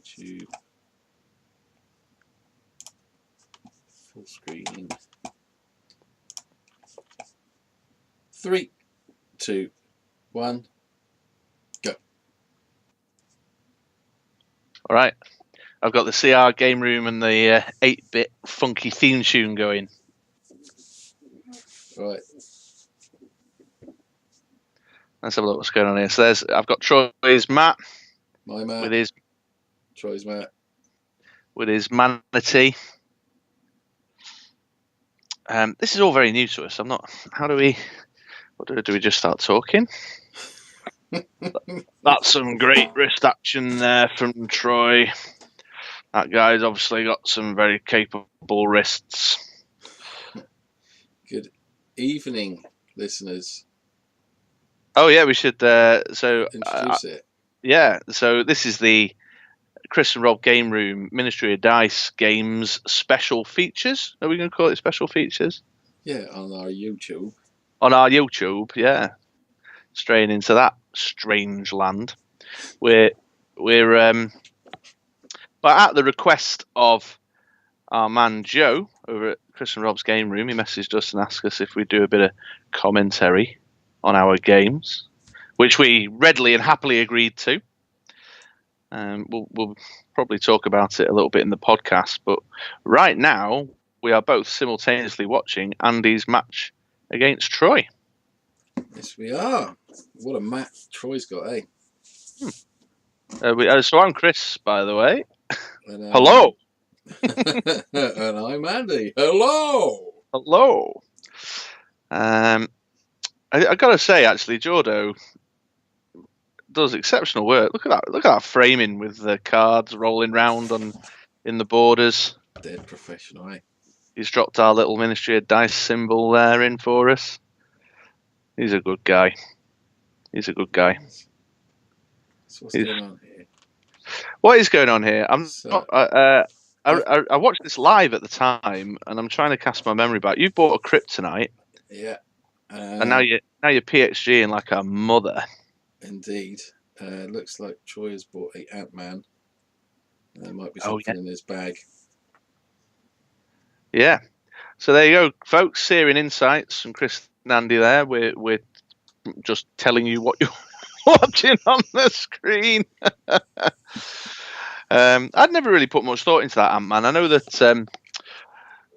YouTube. Full screen. 3, 2, 1, go. All right. I've got the CR game room and the 8-bit funky theme tune going. Right. Let's have a look what's going on here. So I've got Troy's Matt. My Matt. With his Troy's Matt. With his manatee. This is all very new to us. I'm not. How do we? What do we just start talking? That's some great wrist action there from Troy. That guy's obviously got some very capable wrists. Good evening, listeners. Oh yeah, we should. Introduce it. Yeah. So this is the Chris and Rob Game Room Ministry of Dice Games special features. Are we going to call it special features? Yeah, on our YouTube. On our YouTube, yeah. Straying into that strange land. We're but at the request of our man Joe over at Chris and Rob's Game Room, he messaged us and asked us if we do a bit of commentary on our games, which we readily and happily agreed to. We'll probably talk about it a little bit in the podcast, but right now we are both simultaneously watching Andy's match against Troy. Yes, we are. What a match Troy's got, eh? So I'm Chris, by the way. And, Hello. And I'm Andy. Hello. Hello. I got to say, actually, Jourdo does exceptional work. Look at that framing with the cards rolling round in the borders. Dead professional, eh? He's dropped our little Ministry of Dice symbol there in for us. He's a good guy. So what's going on here? What is going on here? I watched this live at the time, and I'm trying to cast my memory back. You bought a kryptonite. Yeah. And now you're PXG in like a mother. Indeed. Looks like Troy has bought a Ant-Man. There might be something in his bag. Yeah. So there you go, folks. Searing insights from Chris and Andy there. We're just telling you what you're watching on the screen. I'd never really put much thought into that Ant-Man. I know that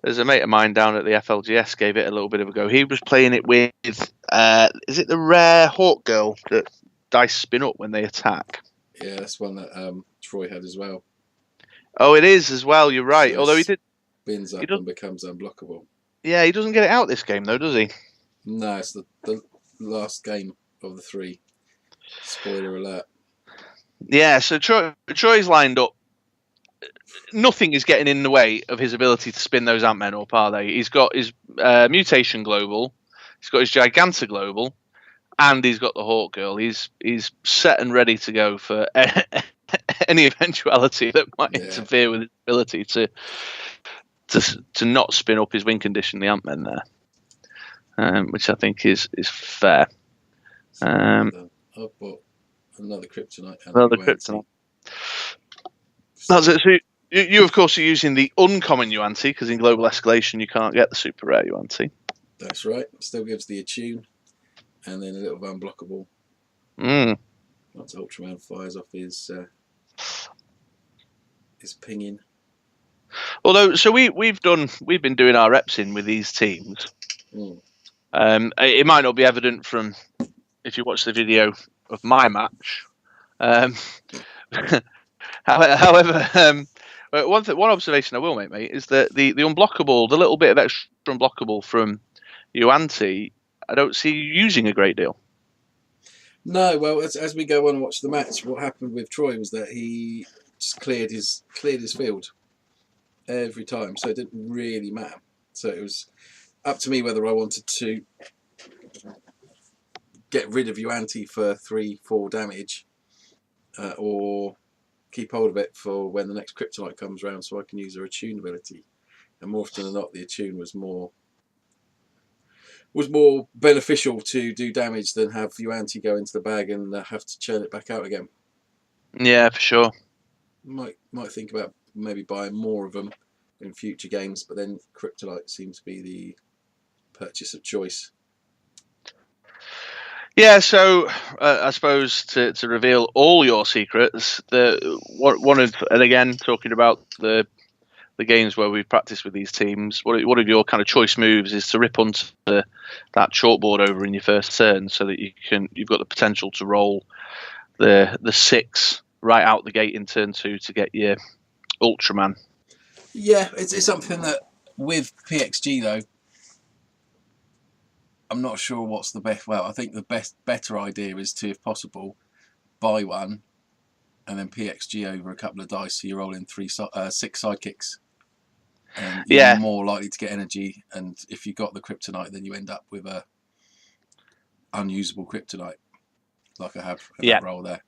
there's a mate of mine down at the FLGS gave it a little bit of a go. He was playing it with, is it the rare Hawk Girl that dice spin up when they attack? Yeah, that's one that Troy had as well. Oh, it is as well. You're right. So although he did spins up and becomes unblockable. Yeah, he doesn't get it out this game though, does he? No, it's the last game of the 3. Spoiler alert. Yeah, so Troy's lined up. Nothing is getting in the way of his ability to spin those Ant-Men up, are they? He's got his Mutation Global, he's got his Giganta Global, and he's got the Hawk Girl. He's set and ready to go for any eventuality that might interfere with his ability to not spin up his win condition, the Ant-Men there, which I think is fair. I've bought another kryptonite. Another kryptonite. That's it. So you of course are using the uncommon Yuan-Ti because in Global Escalation you can't get the super rare Yuan-Ti. That's right. Still gives the attune and then a little unblockable. Once Ultraman fires off his pinging. Although, so we've been doing our reps in with these teams. It might not be evident from if you watch the video of my match. However, one observation I will make, mate, is that the unblockable, the little bit of extra unblockable from Yuan-Ti, I don't see you using a great deal. No, well, as we go on and watch the match, what happened with Troy was that he just cleared his field every time, so it didn't really matter. So it was up to me whether I wanted to get rid of Yuan-Ti for 3-4 damage, or keep hold of it for when the next kryptonite comes around, so I can use her attune ability. And more often than not, the attune was more beneficial to do damage than have Yuan-Ti go into the bag and have to churn it back out again. Yeah, for sure. Might think about maybe buying more of them in future games, but then kryptonite seems to be the purchase of choice. Yeah, so I suppose to reveal all your secrets, one of, and again talking about the games where we've practiced with these teams, one of your kind of choice moves is to rip onto that chalkboard over in your first turn, so that you've got the potential to roll the 6 right out the gate in turn 2 to get your Ultraman. Yeah, it's something that with PXG though, I'm not sure what's the best. Well, I think the better idea is to, if possible, buy one and then PXG over a couple of dice, so you're rolling 6 sidekicks, and you're more likely to get energy. And if you got the kryptonite, then you end up with a unusable kryptonite, like I have in that roll there.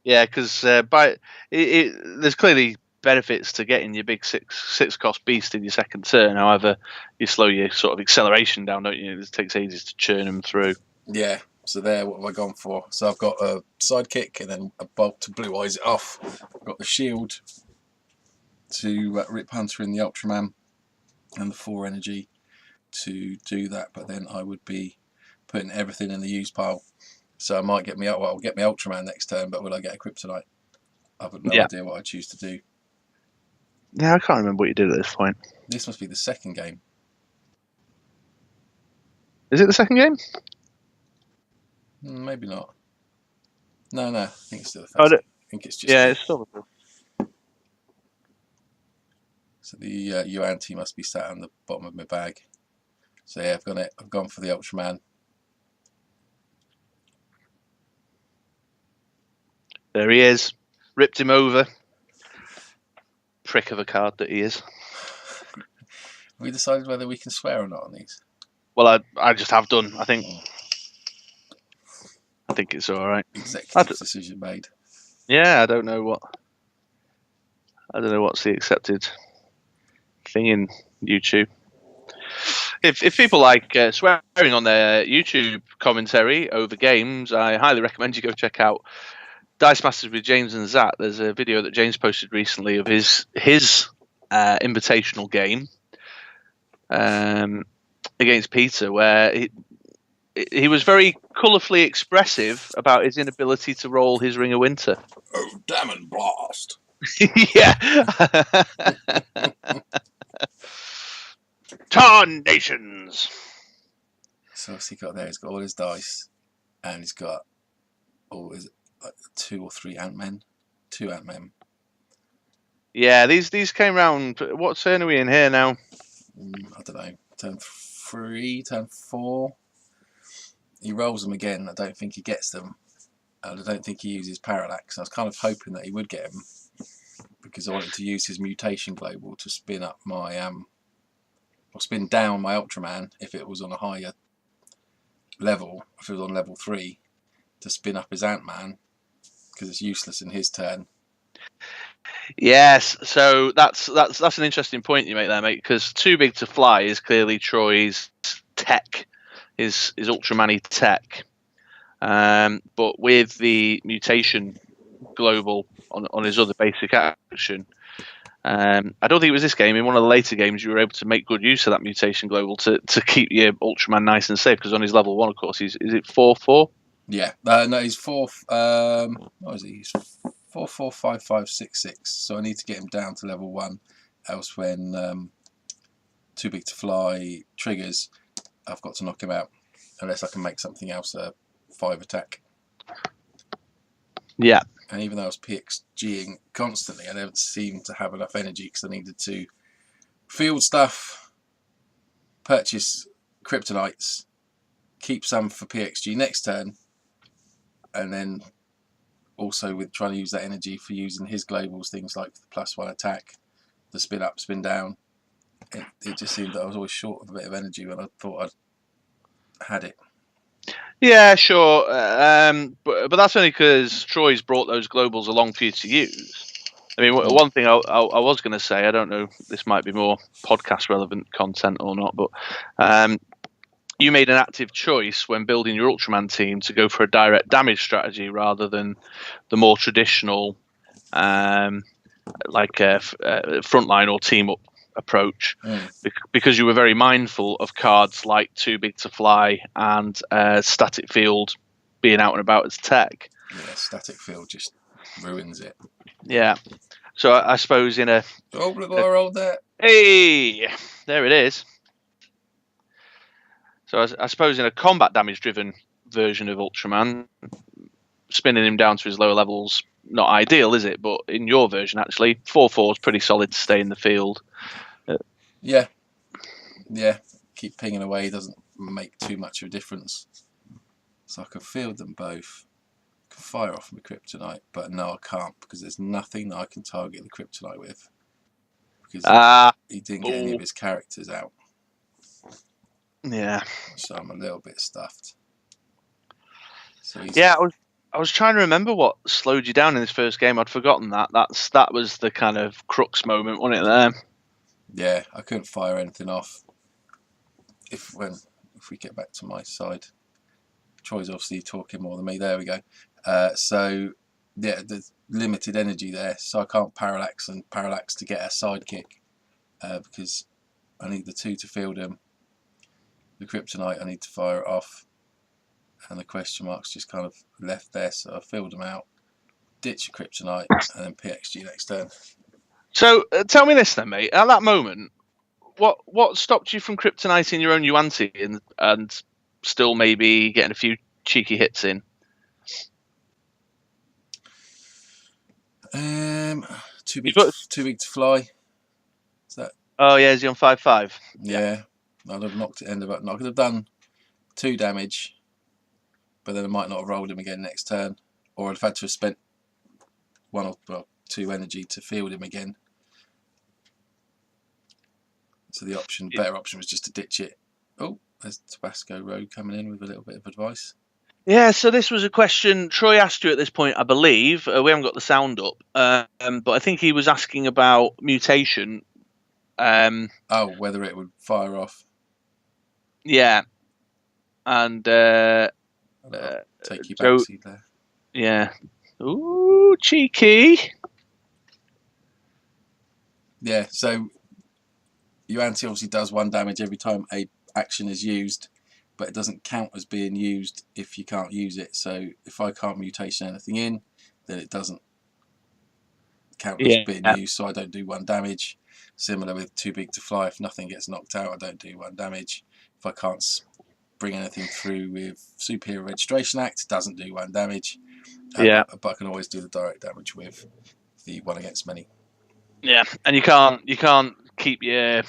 Yeah, because there's clearly benefits to getting your big 6 cost beast in your second turn. However, you slow your sort of acceleration down, don't you? It takes ages to churn them through. Yeah. So there, what have I gone for? So I've got a sidekick and then a bolt to blue eyes it off. I've got the shield to rip Hunter in the Ultraman and the 4 energy to do that. But then I would be putting everything in the use pile. So I might get me I'll get me Ultraman next turn, but will I get a kryptonite? I've got no idea what I choose to do. Yeah, I can't remember what you did at this point. This must be the second game. Is it the second game? Maybe not. No, I think it's still the first game. I think it's just... Yeah, it's still the first. So the Yuan-Ti must be sat on the bottom of my bag. So yeah, I've gone for the Ultraman. There he is. Ripped him over. Prick of a card that he is. Have we decided whether we can swear or not on these? Well, I just have done. I think it's all right. Executive decision made. Yeah, I don't know what's the accepted thing in YouTube. If people like swearing on their YouTube commentary over games, I highly recommend you go check out Dice Masters with James and Zach. There's a video that James posted recently of his invitational game against Peter, where he was very colourfully expressive about his inability to roll his Ring of Winter. Oh, damn and blast! Yeah. Tarnations. So what's he got there? He's got all his dice, and he's got his 2 or 3 Ant-Men. 2 Ant-Men. Yeah, these came round. What turn are we in here now? I don't know. Turn 3, turn 4. He rolls them again. I don't think he gets them. And I don't think he uses Parallax. I was kind of hoping that he would get them, because I wanted to use his mutation global to spin up my or spin down my Ultraman if it was on a higher level. If it was on level 3, to spin up his Ant-Man, because it's useless in his turn. Yes, so that's an interesting point you make there, mate. Because Too Big to Fly is clearly Troy's tech, his Ultraman-y tech. But with the mutation global on his other basic action, I don't think it was this game. In one of the later games, you were able to make good use of that mutation global to keep your Ultraman nice and safe. Because on his level 1, of course, is it 4/4? Yeah, no, he's 4. What is he? He's 4, 4, 5, 5, 6, 6. So I need to get him down to level 1. Else, when Too Big to Fly triggers, I've got to knock him out. Unless I can make something else a 5 attack. Yeah. And even though I was PXGing constantly, I never seemed to have enough energy, because I needed to field stuff, purchase kryptonites, keep some for PXG next turn, and then also with trying to use that energy for using his globals, things like the +1 attack, the spin up, spin down. It just seemed that I was always short of a bit of energy when I thought I'd had it. Yeah, sure. But that's only because Troy's brought those globals along for you to use. I mean, one thing I was going to say, I don't know, this might be more podcast relevant content or not, but you made an active choice when building your Ultraman team to go for a direct damage strategy rather than the more traditional, frontline or team up approach, because you were very mindful of cards like Too Big to Fly and Static Field being out and about as tech. Yeah, Static Field just ruins it. Yeah. So I suppose in a... Oh, look what I rolled there. Hey! There it is. So I suppose in a combat damage-driven version of Ultraman, spinning him down to his lower levels, not ideal, is it? But in your version, actually, 4/4 is pretty solid to stay in the field. Yeah. Keep pinging away doesn't make too much of a difference. So I can field them both. I can fire off my Kryptonite, but no, I can't, because there's nothing that I can target the Kryptonite with. Because he didn't get any of his characters out. Yeah. So I'm a little bit stuffed. So I was trying to remember what slowed you down in this first game. I'd forgotten that. That was the kind of crux moment, wasn't it? There. Yeah, I couldn't fire anything off. If we get back to my side, Troy's obviously talking more than me. There we go. So yeah, there's limited energy there, so I can't parallax to get a sidekick because I need the 2 to field him. The Kryptonite I need to fire it off, and the question mark's just kind of left there. So I filled them out, ditch a Kryptonite, and then PXG next turn. So tell me this then, mate. At that moment, what stopped you from kryptoniting your own Yuan-Ti and still maybe getting a few cheeky hits in? Too big to fly. Is that? Oh yeah, is he on 5/5? Yeah, I'd have knocked it end up. I could have done 2 damage, but then I might not have rolled him again next turn, or I'd have had to have spent 1 or 2 energy to field him again. So the better option was just to ditch it. Oh, there's Tabasco Road coming in with a little bit of advice. Yeah, so this was a question Troy asked you at this point, I believe. We haven't got the sound up, but I think he was asking about mutation. Whether it would fire off. Yeah, and take you back there. Yeah. Ooh, cheeky. Yeah, so Yuan-Ti obviously does 1 damage every time a action is used, but it doesn't count as being used if you can't use it. So if I can't mutation anything in, then it doesn't count as being used, so I don't do 1 damage. Similar with Too Big to Fly, if nothing gets knocked out, I don't do 1 damage. If I can't bring anything through with Superior Registration Act, it doesn't do 1 damage. But I can always do the direct damage with the 1 against many. Yeah, and you can't keep you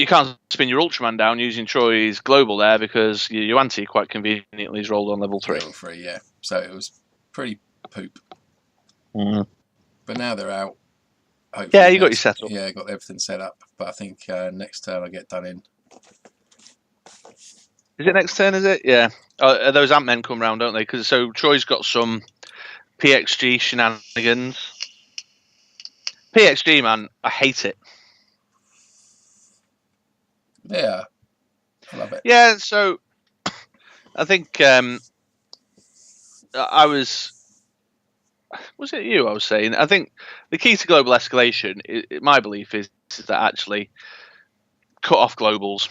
can't spin your Ultraman down using Troy's global there, because your Yuan-Ti quite conveniently is rolled on level 3. Level 3, yeah. So it was pretty poop. But now they're out. Yeah, you got your setup. Yeah, I got everything set up. But I think next turn I get done in. Is it next turn, is it? Yeah. Those Ant-Men come round, don't they? Because so Troy's got some PXG shenanigans. PXG, man, I hate it. Yeah, I love it. Yeah, so I think I was it you I was saying? I think the key to global escalation, my belief is that actually cut off globals.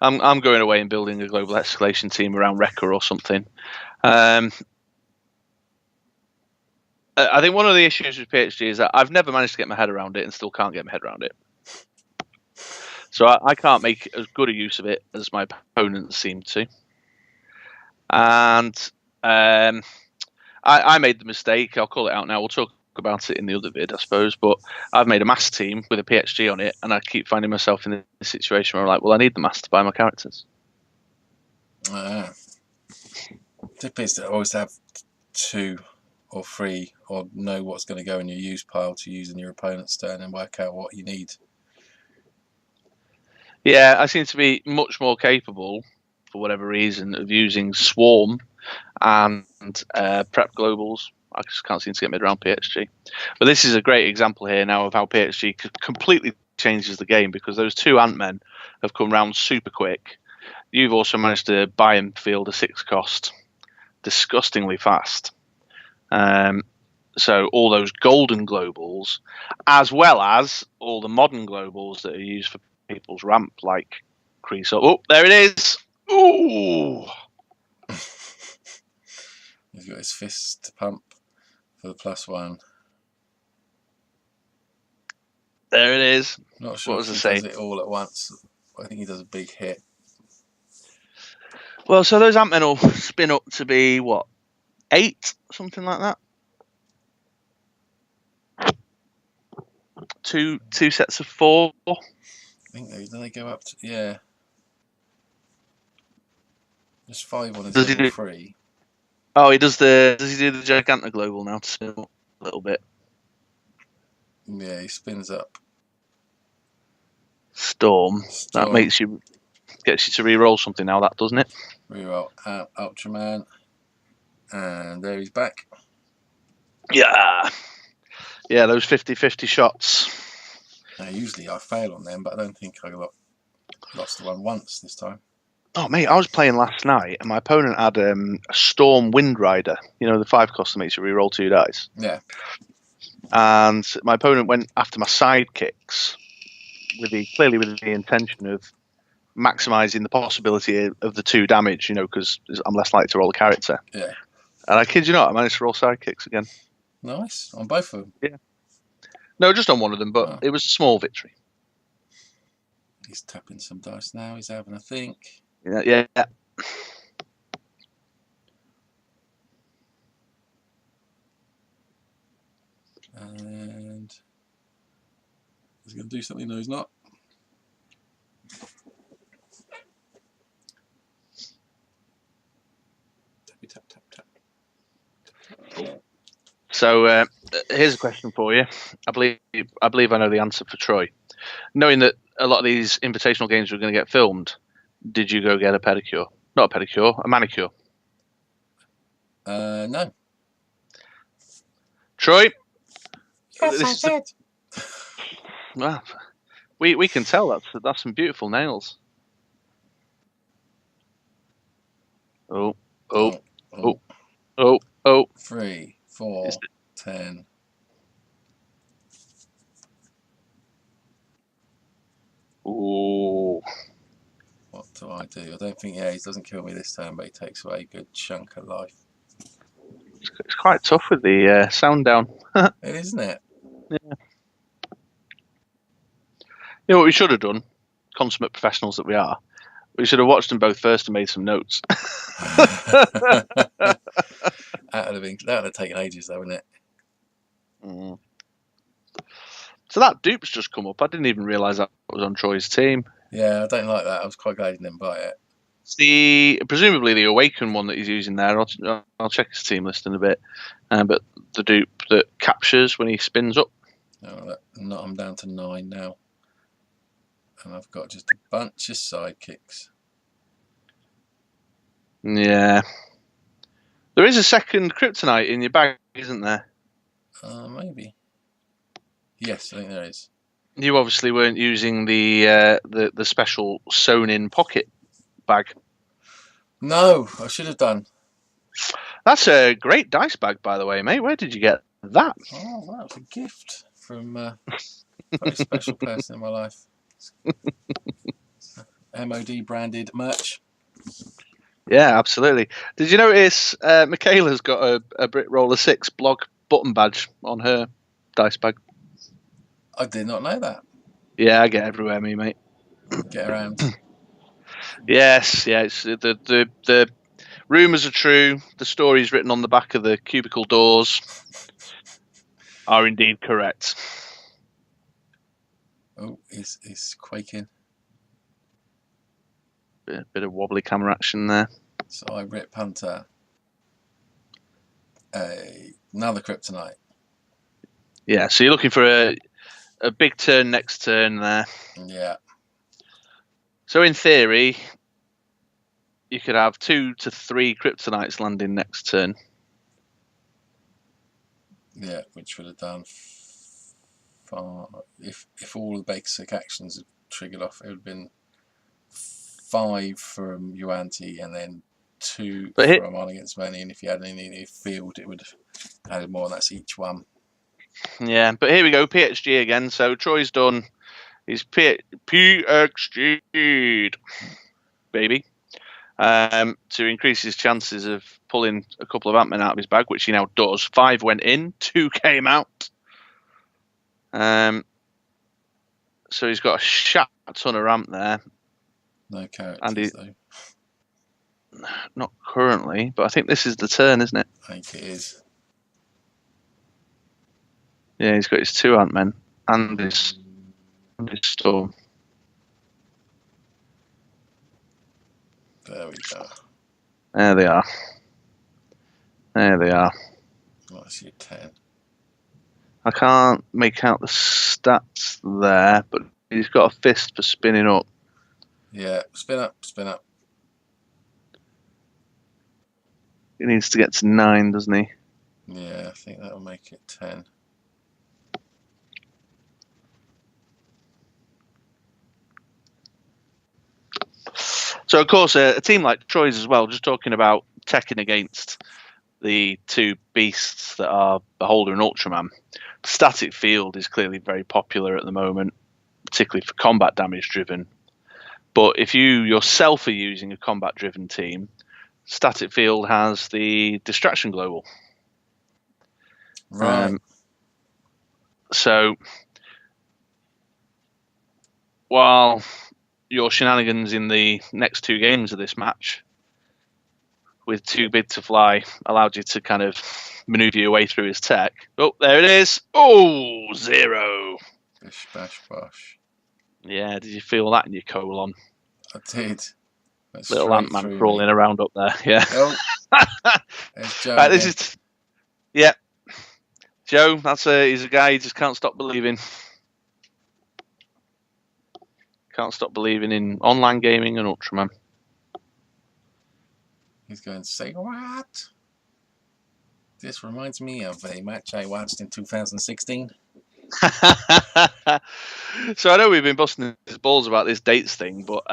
I'm going away and building a global escalation team around Wrecker or something. I think one of the issues with PHG is that I've never managed to get my head around it and still can't get my head around it. So I can't make as good a use of it as my opponents seem to. And I made the mistake. I'll call it out now. We'll talk about it in the other vid, I suppose. But I've made a mass team with a PXG on it, and I keep finding myself in this situation where I'm like, well, I need the mass to buy my characters. Tip is to always have 2 or 3, or know what's going to go in your use pile to use in your opponent's turn and work out what you need. Yeah, I seem to be much more capable, for whatever reason, of using Swarm and Prep Globals. I just can't seem to get mid around PXG. But this is a great example here now of how PXG could completely changes the game because those 2 Ant-Men have come round super quick. You've also managed to buy and field a 6 cost disgustingly fast. So all those golden globals, as well as all the modern globals that are used for people's ramp, like Crease. Oh, there it is. Ooh. He's got his fist to pump for the +1. There it is. Not sure What if was he I does saying? it all at once. I think he does a big hit. Well, so those Ant-Men will spin up to be, what, 8? Something like that? Two sets of 4. I think they go up to, yeah. Just 5 on his Does he level do? 3. Oh, he does the. Does he do the Gigantic Global now to spin up a little bit? Yeah, he spins up. Storm. That Storm. gets you to re-roll something now. That doesn't it? Reroll Ultraman. And there he's back. Yeah. Yeah, those 50-50 shots. Now, usually I fail on them, but I don't think I lost the one once this time. Oh, mate, I was playing last night and my opponent had a Storm Wind Rider. You know, the 5 cost that makes you re-roll 2 dice. Yeah. And my opponent went after my sidekicks clearly with the intention of maximising the possibility of the 2 damage, you know, because I'm less likely to roll a character. Yeah. And I kid you not, I managed to roll sidekicks again. Nice. On both of them? Yeah. No, just on one of them, but it was a small victory. He's tapping some dice now. He's having a think. Yeah. And he's going to do something. No, he's not. Tap, tap, tap, tap. So here's a question for you. I believe I know the answer for Troy. Knowing that a lot of these invitational games were going to get filmed, did you go get a pedicure? Not a pedicure, a manicure. No. Troy? Yes, I did. Well, we can tell that's some beautiful nails. Oh. 3, 4, 10. Ooh. What do I do? I don't think, he doesn't kill me this turn, but he takes away a good chunk of life. It's quite tough with the sound down. It isn't it? Yeah. You know what we should have done? Consummate professionals that we are. We should have watched them both first and made some notes. That would have taken ages, though, wouldn't it? Mm. So that dupe's just come up. I didn't even realise that was on Troy's team. Yeah, I don't like that. I was quite glad he didn't buy it. It's presumably the Awaken one that he's using there. I'll check his team list in a bit. But the dupe that captures when he spins up. I'm down to 9 now. And I've got just a bunch of sidekicks. Yeah. There is a second kryptonite in your bag, isn't there? Maybe. Yes, I think there is. You obviously weren't using the special sewn-in pocket bag. No, I should have done. That's a great dice bag, by the way, mate. Where did you get that? Oh, that was a gift from a very special person in my life. MOD branded merch. Yeah, absolutely. Did you notice Michaela's got a Brit Roller 6 blog button badge on her dice bag? I did not know that. Yeah, I get everywhere, me mate. Get around. Yes, it's the rumours are true. The stories written on the back of the cubicle doors are indeed correct. Oh, he's quaking. Bit of wobbly camera action there. So I rip Hunter. Another kryptonite. Yeah, so you're looking for a big turn next turn there. Yeah. So in theory, you could have 2 to 3 kryptonites landing next turn. Yeah, which would have done If all the basic actions had triggered off, it would have been 5 from Yuanti and then 2 from on against Mani. And if you had any field, it would have added more, and that's each one. Yeah, but here we go, PXG again. So Troy's done his PXG, baby, to increase his chances of pulling a couple of Ant-Men out of his bag, which he now does. 5 went in, 2 came out. So he's got a shat ton of ramp there. No characters, though. Not currently, but I think this is the turn, isn't it? I think it is. Yeah, he's got his 2 Ant-Men and his Storm. There we go. There they are. There they are. What's your 10? I can't make out the stats there, but he's got a fist for spinning up. Yeah, spin up. He needs to get to 9, doesn't he? Yeah, I think that'll make it 10. So, of course, a team like Troy's as well, just talking about teching against the 2 beasts that are Beholder and Ultraman. Static field is clearly very popular at the moment, particularly for combat damage driven. But if you yourself are using a combat driven team, static field has the distraction global. Right. So while your shenanigans in the next 2 games of this match with 2 bid to fly allowed you to kind of maneuver your way through his tech. Oh, there it is. Oh, 0. Bish, bash, bosh. Yeah, did you feel that in your colon? I did. That's Little Ant-Man crawling around up there. Yeah. Oh, there's Joe. Right, this is. Yeah. Joe, he's a guy you just can't stop believing. Can't stop believing in online gaming and Ultraman. He's going to say, what? This reminds me of a match I watched in 2016. So I know we've been busting his balls about this dates thing, but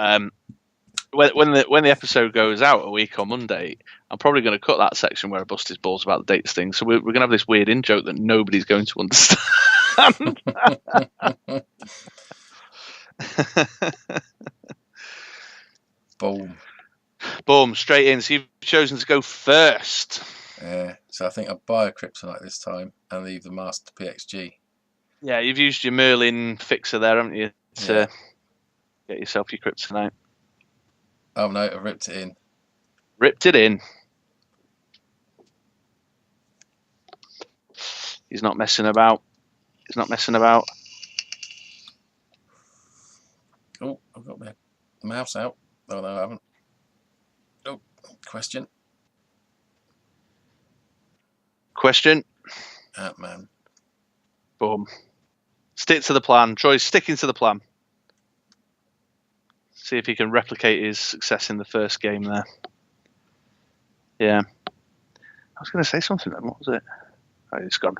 when the episode goes out a week on Monday, I'm probably going to cut that section where I bust his balls about the dates thing. So we're going to have this weird in joke that nobody's going to understand. Boom, straight in. So you've chosen to go first. Yeah, so I think I'll buy a Kryptonite this time and leave the Master PXG. Yeah, you've used your Merlin fixer there, haven't you, to get yourself your Kryptonite. Oh no, I ripped it in. Ripped it in. He's not messing about. He's not messing about. Oh, I've got my mouse out. Oh no, I haven't. Oh, question. Ant-Man. Boom. Stick to the plan. Troy's sticking to the plan. See if he can replicate his success in the first game there. Yeah. I was going to say something then. What was it? Oh, it's gone.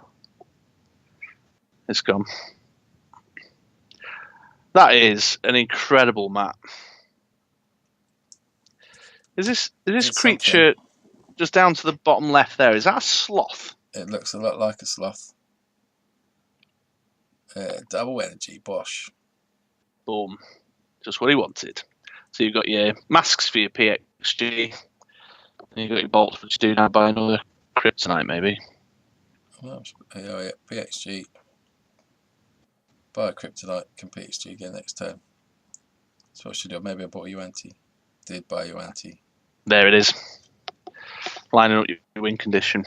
It's gone. That is an incredible map. Is this creature something. Just down to the bottom left there? Is that a sloth? It looks a lot like a sloth. Double energy, bosh. Boom. Just what he wanted. So you've got your masks for your PXG. And you've got your bolts, which do now buy another Kryptonite, maybe. Oh, yeah, PXG. Buy a Kryptonite, can PXG again next turn. So what should I do? Maybe I bought a Yuanti. Did buy a Yuanti. There it is. Lining up your win condition.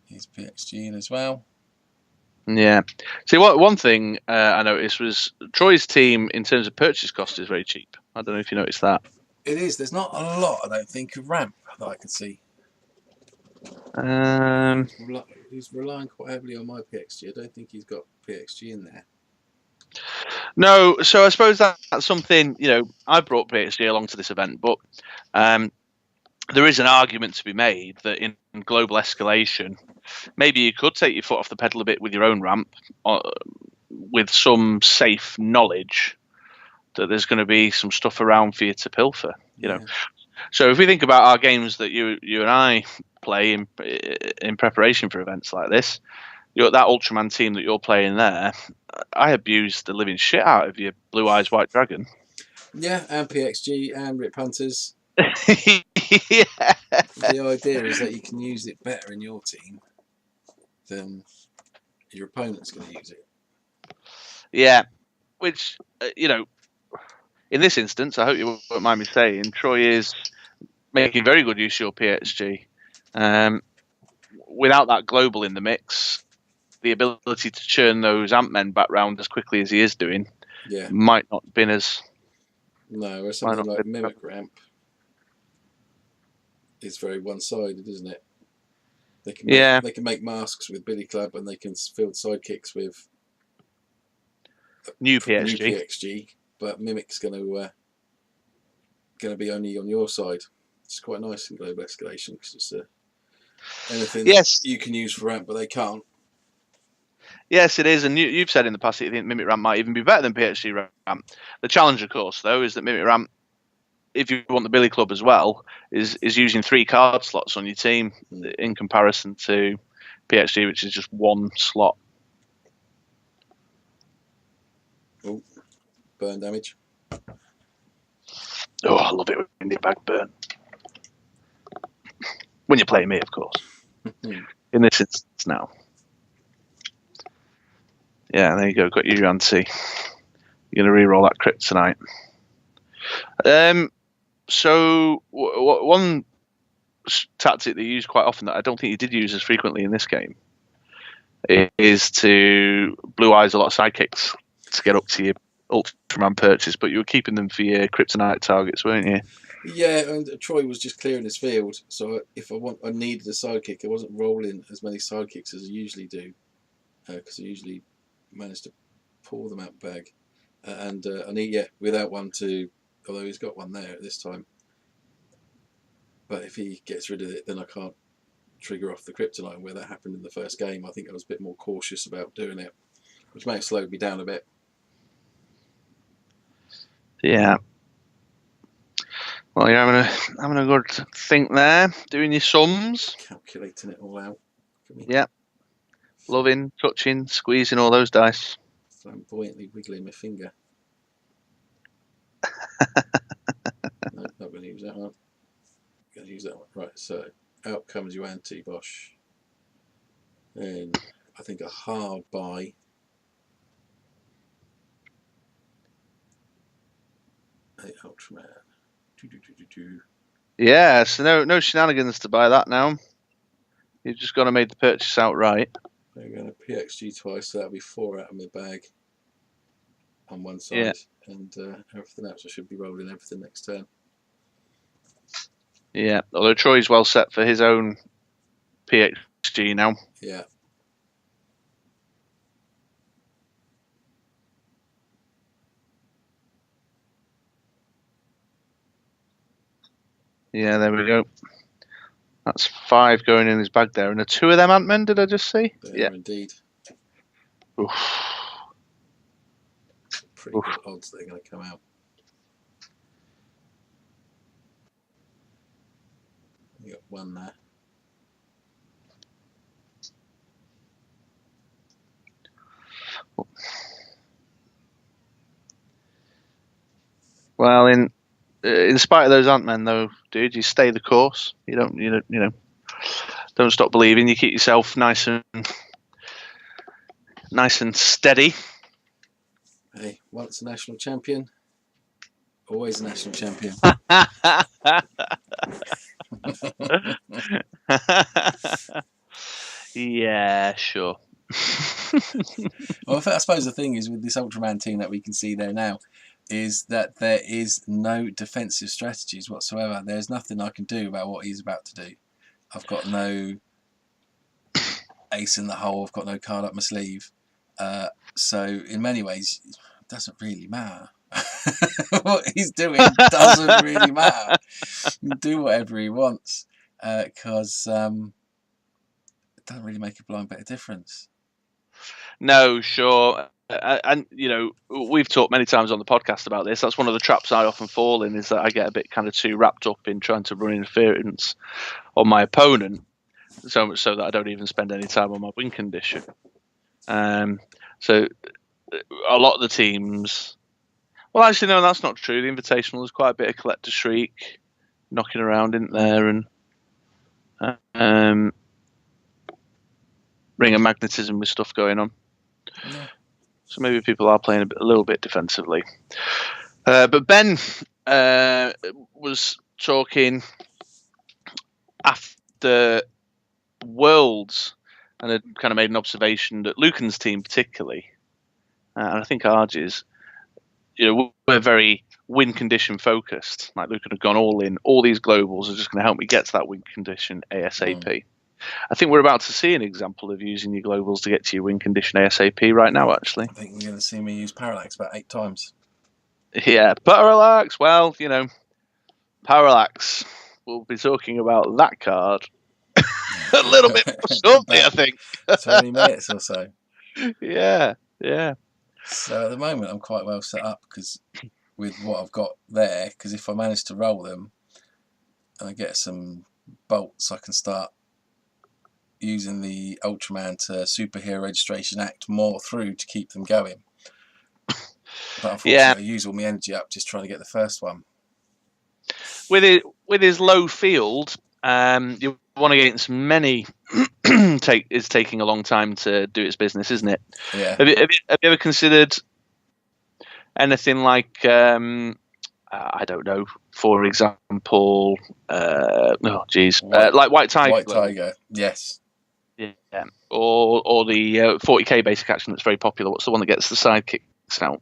He's PXG in as well. Yeah. See, one thing I noticed was Troy's team, in terms of purchase cost, is very cheap. I don't know if you noticed that. It is. There's not a lot, I don't think, of ramp that I can see. He's relying quite heavily on my PXG. I don't think he's got PXG in there. No, so I suppose that's something, I brought PXG along to this event, but there is an argument to be made that in global escalation, maybe you could take your foot off the pedal a bit with your own ramp, with some safe knowledge that there's going to be some stuff around for you to pilfer. You know, so if we think about our games that you and I play in preparation for events like this, that Ultraman team that you're playing there, I abused the living shit out of your Blue Eyes White Dragon. Yeah, and PXG and Rip Hunters. Yeah. The idea is that you can use it better in your team than your opponent's going to use it. Yeah, which, in this instance, I hope you won't mind me saying, Troy is making very good use of your PXG. Without that global in the mix, the ability to churn those Ant-Men back round as quickly as he is doing might not have been as... No, or something like Mimic Ramp is very one-sided, isn't it? They can make masks with Billy Club, and they can field sidekicks with new PXG. But Mimic's going to be only on your side. It's quite nice in global escalation because it's anything that you can use for ramp, but they can't. Yes, it is, and you've said in the past that you think Mimic Ramp might even be better than PXG Ramp. The challenge, of course, though, is that Mimic Ramp, if you want the Billy Club as well, is using 3 card slots on your team in comparison to PXG, which is just 1 slot. Oh, burn damage. Oh, I love it when the bag burn. When you're playing me, of course. In this instance now. Yeah, there you go. Got your anti. You're going to re-roll that crit tonight. So one tactic that you use quite often that I don't think you did use as frequently in this game is to blue eyes a lot of sidekicks to get up to your Ultraman purchase, but you were keeping them for your kryptonite targets, weren't you? Yeah, and Troy was just clearing his field, so if I needed a sidekick, I wasn't rolling as many sidekicks as I usually do, because I usually manage to pull them out bag, and I need without one to, although he's got one there at this time, but if he gets rid of it, then I can't trigger off the kryptonite. Where that happened in the first game, I think I was a bit more cautious about doing it, which may have slowed me down a bit. Yeah. Well, you're having a good think there, doing your sums, calculating it all out. Yeah. Loving, touching, squeezing all those dice. Flamboyantly wiggling my finger. No, not going to use that one. Going to use that one. Right, so out comes your anti-Bosch. And I think a hard buy. Hey, Ultraman. Yeah, so no shenanigans to buy that now. You've just got to make the purchase outright. We're going to PXG twice, so that'll be 4 out of my bag on one side, and everything else I should be rolling everything next turn. Yeah, although Troy's well set for his own PXG now. Yeah. Yeah, there we go. That's 5 going in his bag there, and 2 of them Ant-Men, did I just see? Yeah, indeed. Oof. Pretty good odds they're going to come out. You got 1 there. Well, in spite of those Ant-Men, though, dude, you stay the course. You don't stop believing. You keep yourself nice and steady. Hey, once a national champion, always a national champion. Yeah, sure. Well, I suppose the thing is with this Ultraman team that we can see there now is that there is no defensive strategies whatsoever. There's nothing I can do about what he's about to do. I've got no ace in the hole. I've got no card up my sleeve. So in many ways, it doesn't really matter. What he's doing doesn't really matter. He can do whatever he wants because it doesn't really make a blind bit of difference. No, sure. And we've talked many times on the podcast about this. That's one of the traps I often fall in, is that I get a bit kind of too wrapped up in trying to run interference on my opponent, so much so that I don't even spend any time on my win condition. So a lot of the teams, well, actually no, that's not true. The Invitational is quite a bit of collector shriek knocking around in there, and ring of magnetism with stuff going on. Yeah. So maybe people are playing a little bit defensively. But Ben was talking after Worlds and had kind of made an observation that Lucan's team particularly, and I think Argy's, we're very win condition focused. Like Lucan had gone all in. All these globals are just going to help me get to that win condition ASAP. I think we're about to see an example of using your globals to get to your win condition ASAP right now, actually. I think you're going to see me use Parallax about 8 times. Yeah, Parallax. Well, Parallax. We'll be talking about that card a little bit shortly, I think. 20 minutes or so. Yeah. So at the moment, I'm quite well set up because with what I've got there, because if I manage to roll them and I get some bolts, I can start using the Ultraman to Superhero Registration Act more through to keep them going. But unfortunately, I use all my energy up just trying to get the first one. With his low field, you want against many. Is taking a long time to do its business, isn't it? Yeah. Have you ever considered anything like I don't know, for example, like White Tiger? White Tiger, yes. Yeah, or the 40k basic action that's very popular. What's the one that gets the sidekicks out?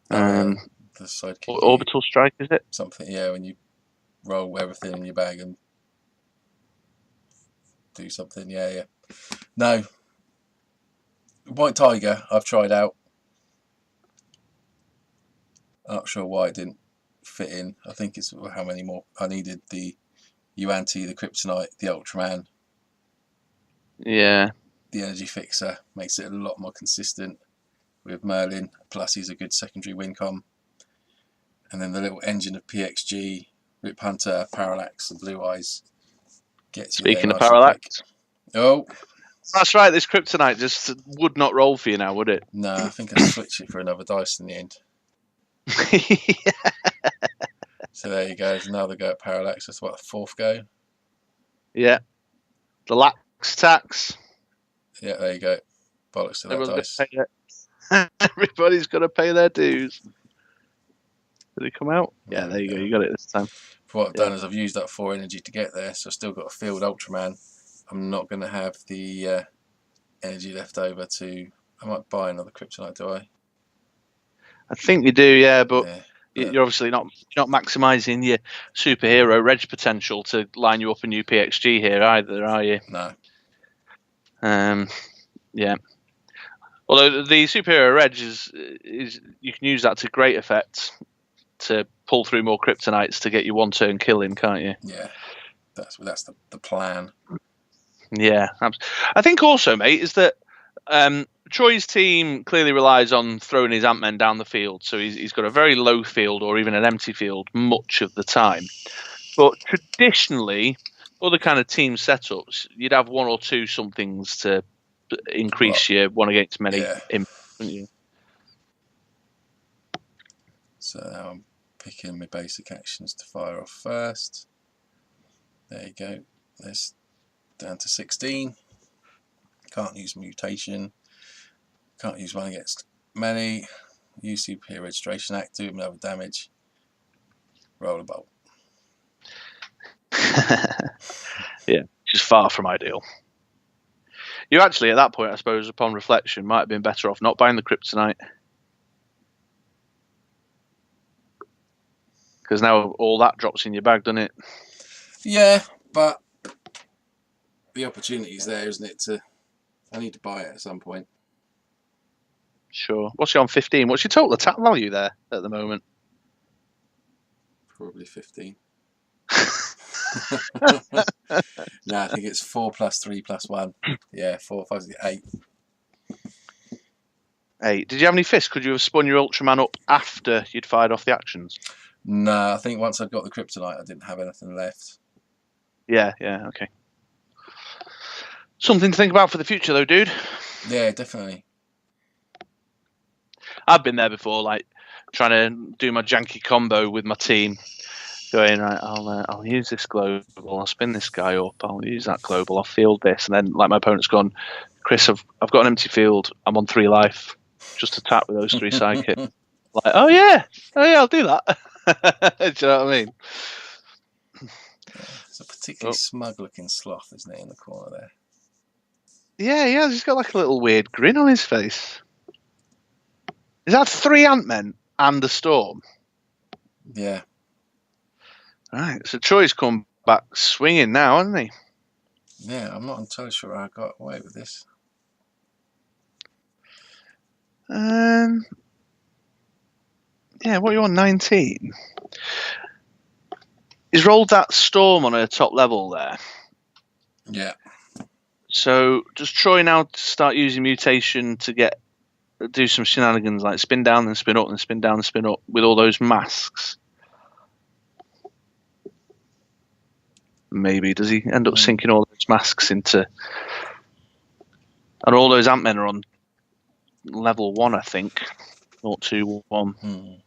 The sidekick. Orbital Strike, is it? Something, yeah. When you roll everything in your bag and do something, yeah. No, White Tiger I've tried out. I'm not sure why it didn't fit in. I think it's how many more I needed. The Yuan-Ti, the Kryptonite, the Ultraman. Yeah. The Energy Fixer makes it a lot more consistent with Merlin. Plus he's a good secondary win com. And then the little engine of PXG, Rip Hunter, Parallax and Blue Eyes gets you there. Speaking of Parallax. Oh. That's right, this Kryptonite just would not roll for you now, would it? No, I think I switched it for another dice in the end. So there you go. There's another go at Parallax. That's what, the 4th go? Yeah. The lax tax. Yeah, there you go. Bollocks to that dice. Everybody's got to pay their dues. Did it come out? Yeah, there you go. You got it this time. What I've done is I've used that 4 energy to get there, so I've still got a field Ultraman. I'm not going to have the energy left over to... I might buy another Kryptonite, do I? I think you do, yeah, but you're obviously not maximising your superhero reg potential to line you up a new PXG here either, are you? No. Yeah. Although the superhero reg is you can use that to great effect to pull through more Kryptonites to get you 1-turn killing, can't you? Yeah, that's the plan. Yeah, I think also, mate, is that Troy's team clearly relies on throwing his Ant-Men down the field, so he's got a very low field or even an empty field much of the time. But traditionally, other kind of team setups, you'd have 1 or 2 somethings to increase your one against many. Yeah. Wouldn't you? So now I'm picking my basic actions to fire off first. There you go. There's down to 16. Can't use mutation. Can't use one against many. Use Superhero Registration Act, do another damage. Roll a bolt. Yeah, which is far from ideal. You actually, at that point, I suppose, upon reflection, might have been better off not buying the Kryptonite. Because now all that drops in your bag, doesn't it? Yeah, but the opportunity's there, isn't it? I need to buy it at some point. Sure. What's he on 15? What's your total attack value there at the moment? Probably 15. No, I think it's 4 plus 3 plus 1. Yeah, 4, 5, 6, 8. 8. Did you have any fists? Could you have spun your Ultraman up after you'd fired off the actions? No, I think once I'd got the kryptonite, I didn't have anything left. Yeah, okay. Something to think about for the future, though, dude. Yeah, definitely. I've been there before, like trying to do my janky combo with my team. Going, right, I'll use this global, I'll spin this guy up, I'll use that global, I'll field this, and then like my opponent's gone, Chris, I've got an empty field, I'm on 3 life, just attack with those 3 sidekicks. Like, oh yeah, I'll do that. Do you know what I mean? Yeah, it's a particularly smug-looking sloth, isn't it, in the corner there? Yeah, he has. He's got like a little weird grin on his face. Is that 3 Ant-Men and a storm? Yeah. Right, so Troy's come back swinging now, hasn't he? Yeah, I'm not entirely sure how I got away with this. Yeah, what are you on, 19? He's rolled that storm on a top level there. Yeah. So does Troy now start using mutation to do some shenanigans like spin down and spin up and spin down and spin up with all those masks? Maybe. Does he end up sinking all those masks into... And all those Ant-Men are on level 1, I think. 0, 2, 1.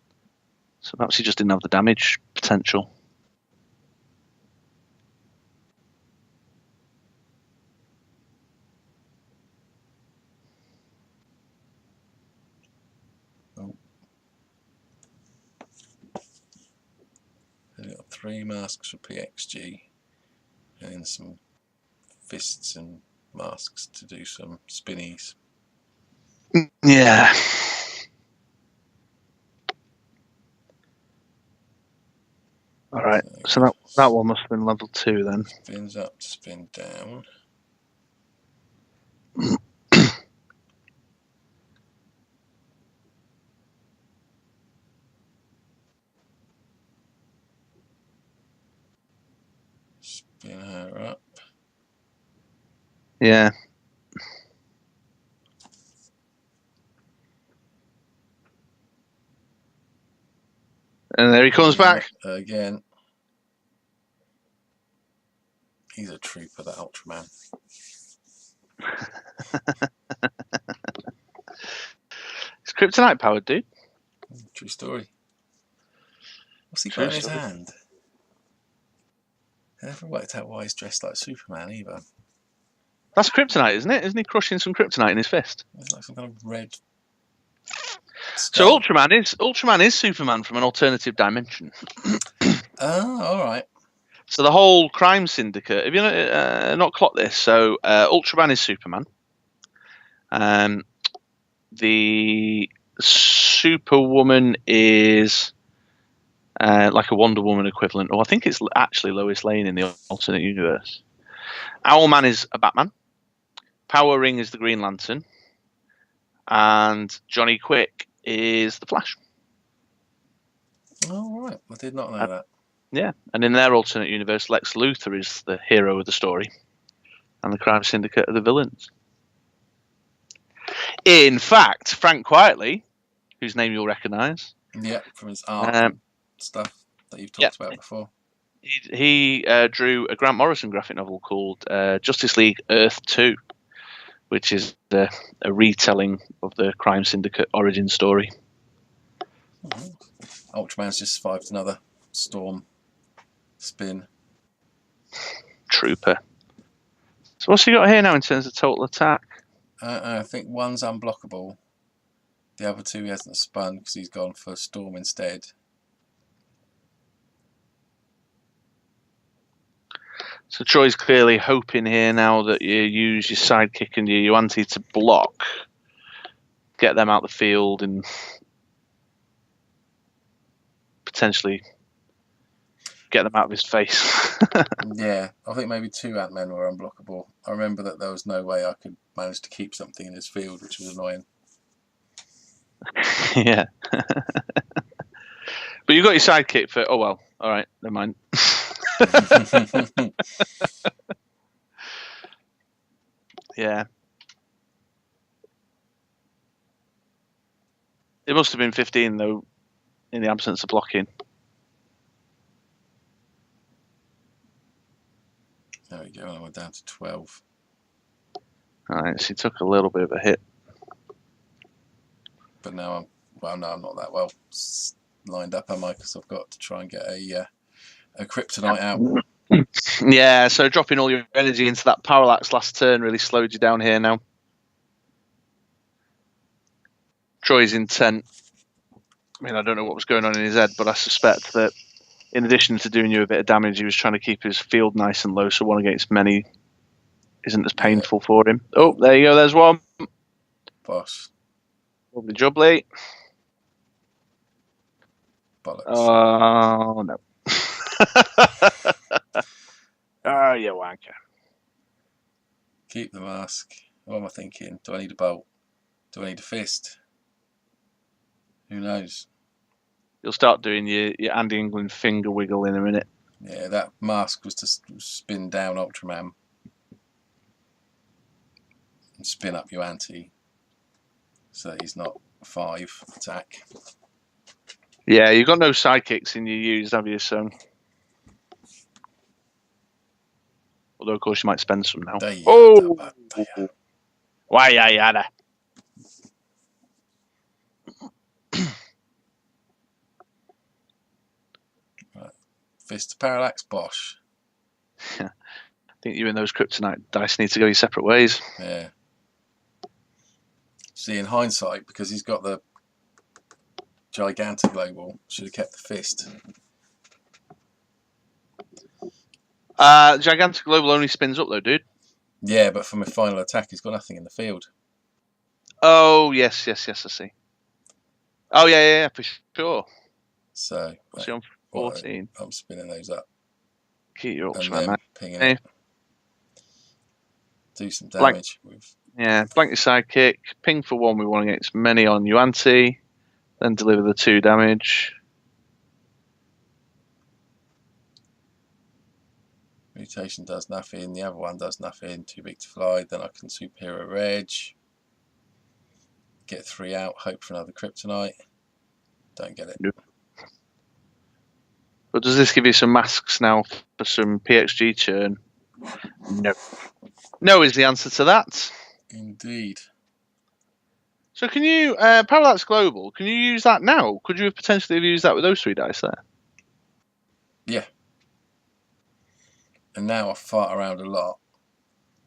So perhaps he just didn't have the damage potential. I've got 3 masks for PXG and some fists and masks to do some spinnies. Yeah. Alright, so that one must have been level 2 then. Spins up, spin down. Spin her up. Yeah. And there he comes back. Again. He's a trooper, that Ultraman. It's kryptonite powered, dude. True story. What's he got in his hand? I never worked out why he's dressed like Superman either. That's kryptonite, isn't it? Isn't he crushing some kryptonite in his fist? It's like some kind of red... So Ultraman is Superman from an alternative dimension. Oh, alright. So the whole crime syndicate, have you not clocked this? So Ultraman is Superman. The Superwoman is like a Wonder Woman equivalent. Or I think it's actually Lois Lane in the alternate universe. Owlman is a Batman. Power Ring is the Green Lantern. And Johnny Quick is the Flash. Oh, right. I did not know that. Yeah, and in their alternate universe, Lex Luthor is the hero of the story, and the crime syndicate are the villains. In fact, Frank Quietly, whose name you'll recognise. Yeah, from his art stuff that you've talked about before. He drew a Grant Morrison graphic novel called Justice League Earth 2, which is a retelling of the crime syndicate origin story. Ultraman's just survived another storm spin. Trooper. So what's he got here now in terms of total attack? I think one's unblockable. The other 2 he hasn't spun because he's gone for storm instead. So Troy's clearly hoping here now that you use your sidekick and your Yuan-Ti to block, get them out the field and potentially get them out of his face. Yeah, I think maybe 2 Ant-Men were unblockable. I remember that there was no way I could manage to keep something in his field, which was annoying. Yeah. But you got your sidekick for. Oh well. All right. Never mind. Yeah. It must have been 15 though, in the absence of blocking. There we go. I went down to 12. All right. So he took a little bit of a hit. But now I'm not that well lined up, am I? Because I've got to try and get a kryptonite out. Yeah. So dropping all your energy into that parallax last turn really slowed you down here now. Troy's intent. I mean, I don't know what was going on in his head, but I suspect that in addition to doing you a bit of damage, he was trying to keep his field nice and low, so one against many isn't as painful for him. Oh, there you go. There's one. Boss. Lovely jubbly. Bollocks. Oh, no. Oh, you wanker. Keep the mask. What am I thinking? Do I need a bolt? Do I need a fist? Who knows? You'll start doing your Andy England finger wiggle in a minute. Yeah, that mask was to spin down Ultraman and spin up your anti, so that he's not 5 attack. Yeah, you've got no sidekicks in your use, have you? So, although of course you might spend some now. Oh, why yada? Right. Fist Parallax Bosch. I think you and those kryptonite dice need to go your separate ways. Yeah. See, in hindsight, because he's got the gigantic global, should have kept the fist. Gigantic global only spins up though, dude. Yeah, but from a final attack, he's got nothing in the field. Oh yes, I see. Oh yeah, for sure. So what's he on? 14. I'm spinning those up. Keep your and Ultraman, then pinging it. Do some damage with. Yeah, blank your sidekick. Ping for 1 with 1 against many on Yuan-Ti. Then deliver the 2 damage. Mutation does nothing. The other one does nothing. Too big to fly. Then I can Superior Reg. Get 3 out. Hope for another kryptonite. Don't get it. Nope. But does this give you some masks now for some PXG churn? No. No is the answer to that. Indeed. So can you, Parallax Global, can you use that now? Could you have potentially have used that with those 3 dice there? Yeah. And now I fart around a lot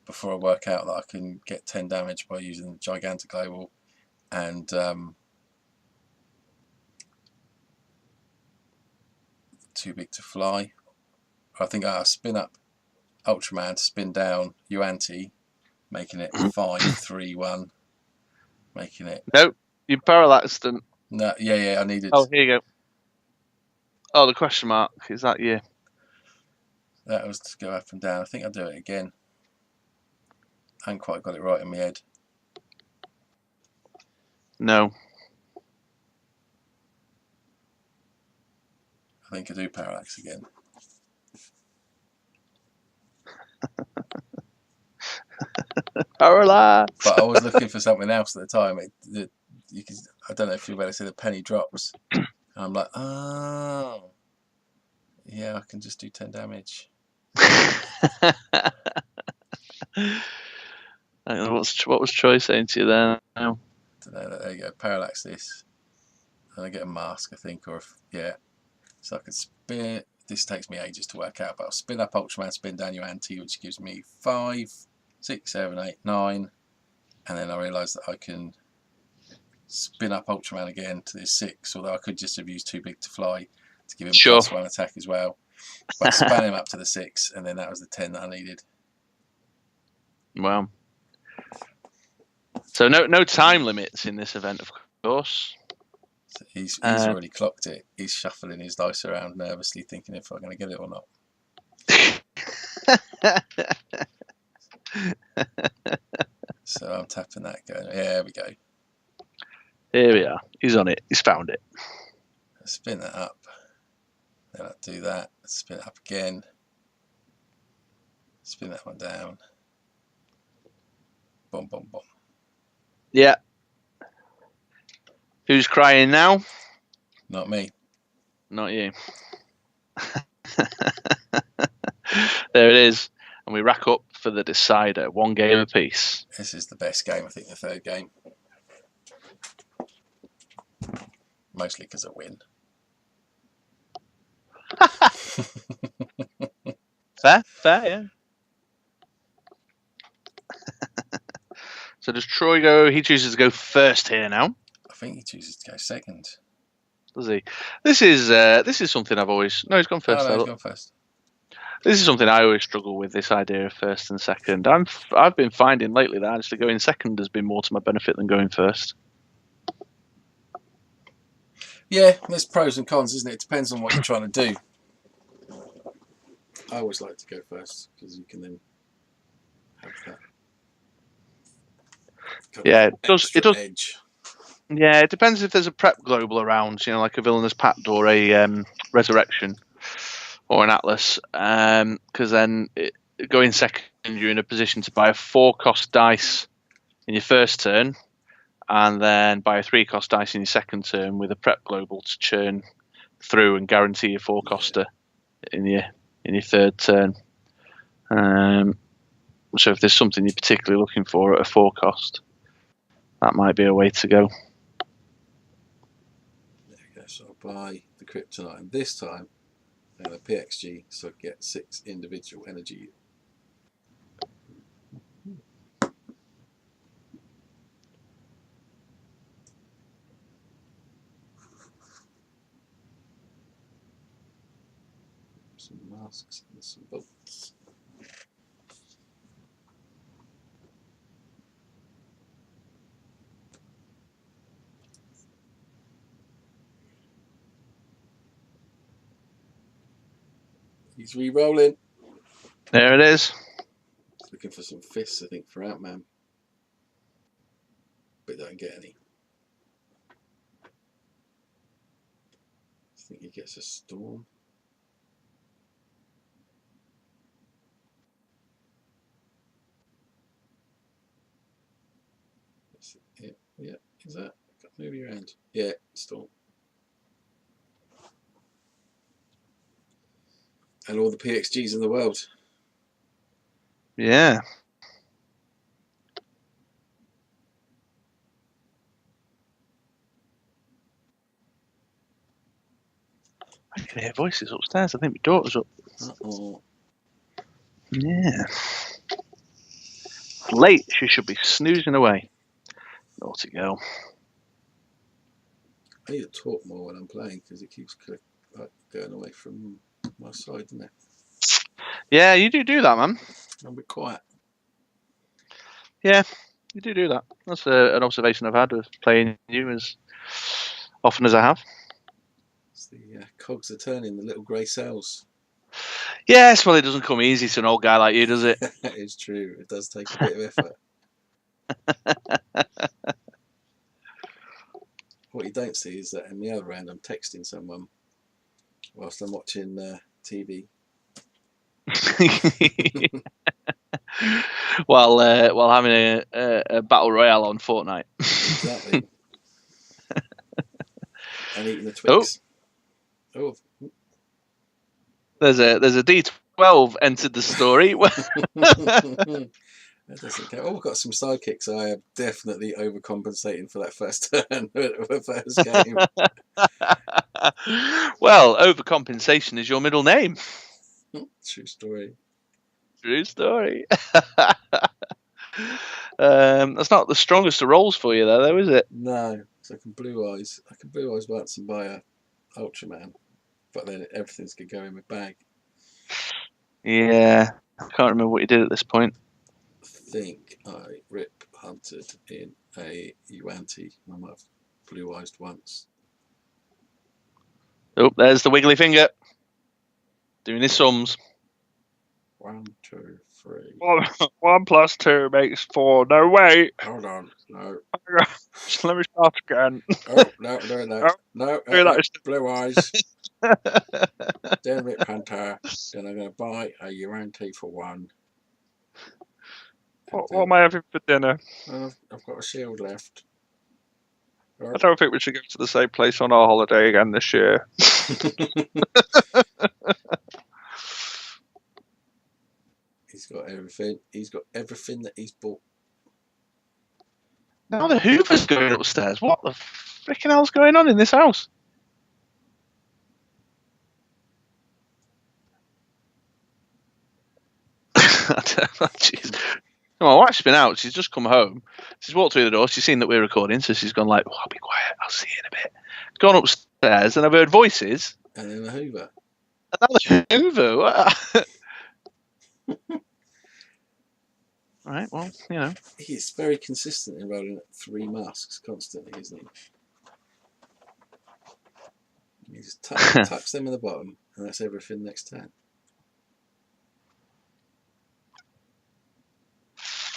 before I work out that I can get 10 damage by using the gigantic global and too big to fly. I think I spin up Ultraman to spin down Yuan-Ti, making it 5-3-1, making it. Nope, you parallaxed them. No, yeah, I needed. Oh, here you go. Oh, the question mark, is that you? That was to go up and down. I think I'll do it again. I haven't quite got it right in my head. No. I think I do Parallax again. Parallax! But I was looking for something else at the time. You can, I don't know if you're better to say the penny drops. And I'm like, oh, yeah, I can just do 10 damage. What was Troy saying to you there? No. Don't know, there you go. Parallax this. And I get a mask, I think, or yeah. So I can spin. This takes me ages to work out, but I'll spin up Ultraman, spin down Yuan-Ti, which gives me 5, 6, 7, 8, 9. And then I realise that I can spin up Ultraman again to this 6, although I could just have used too big to fly to give him +1 attack as well. But I span him up to the 6, and then that was the 10 that I needed. Wow. So no time limits in this event, of course. So he's already clocked it. He's shuffling his dice around nervously, thinking if I'm going to get it or not. So I'm tapping that, going, yeah, there we go. Here we are. He's on it. He's found it. Spin that up. Then I'll do that. Spin it up again. Spin that one down. Boom, boom, boom. Yeah. Who's crying now? Not me. Not you. There it is. And we rack up for the decider. 1 game apiece. This is the best game, I think, the third game. Mostly because I win. Fair, yeah. So does Troy go? He chooses to go first here now. I think he chooses to go second. Does he? This is something I've always. No, he's gone first. Oh, no, he's gone first. This is something I always struggle with. This idea of first and second. I've been finding lately that actually going second has been more to my benefit than going first. Yeah, there's pros and cons, isn't it? It depends on what you're trying to do. I always like to go first because you can then have that. Yeah, it does. Edge. Yeah, it depends if there's a prep global around, like a Villainous Pact or a Resurrection or an Atlas, because then going second, you're in a position to buy a 4-cost dice in your first turn, and then buy a 3-cost dice in your second turn with a prep global to churn through and guarantee your 4-coster in your third turn. So if there's something you're particularly looking for at a 4-cost, that might be a way to go. There you go. So I'll buy the Kryptonite, and this time I'm going to PXG, so I get 6 individual energy. Some masks and some bolts. He's re-rolling. There it is. Looking for some fists, I think, for Outman. But don't get any. I think he gets a storm. That's it. Yeah, is that? Move your hand. Yeah, storm. And all the PXGs in the world. Yeah. I can hear voices upstairs. I think my daughter's up. Uh-oh. Yeah. Late. She should be snoozing away. Naughty girl. I need to talk more when I'm playing because it keeps going away from my side, doesn't it? Yeah, you do that, man. I'll be quiet. Yeah, you do that. That's an observation I've had of playing you as often as I have. It's the cogs are turning, the little grey cells. Yes, well, it doesn't come easy to an old guy like you, does it? It's true. It does take a bit of effort. What you don't see is that in the other end, I'm texting someone whilst I'm watching TV. while having a battle royale on Fortnite. Exactly. And eating the Twix. Oh. There's a D12 entered the story. That doesn't count. Oh, we've got some sidekicks. I am definitely overcompensating for that first turn, the first game. Well, overcompensation is your middle name. True story. True story. That's not the strongest of rolls for you, though, is it? No. So I can blue eyes once and buy a Ultraman, but then everything's gonna go in my bag. Yeah, I can't remember what you did at this point. I think I rip hunted in a Yuanti. I might have blue eyes once. Oh, there's the wiggly finger doing his sums. 1, 2, 3. 1 plus 2 makes 4. No, wait. Hold on. No. Let me start again. Oh, no, I'm doing that. No, do that. blue eyes. Damn it, Panther. Then I'm going to buy a Urante for 1. What am I having for dinner? I've got a shield left. I don't think we should go to the same place on our holiday again this year. He's got everything. He's got everything that he's bought. Now the Hoover's going upstairs. What the freaking hell's going on in this house? Jeez. My wife's been out. She's just come home. She's walked through the door. She's seen that we're recording, so she's gone like, I'll be quiet. I'll see you in a bit. Gone upstairs, and I've heard voices. And then the Hoover. Another Hoover. What? Right, well, you know. He's very consistent in rolling 3 masks constantly, isn't he? He just taps them in the bottom, and that's everything next turn.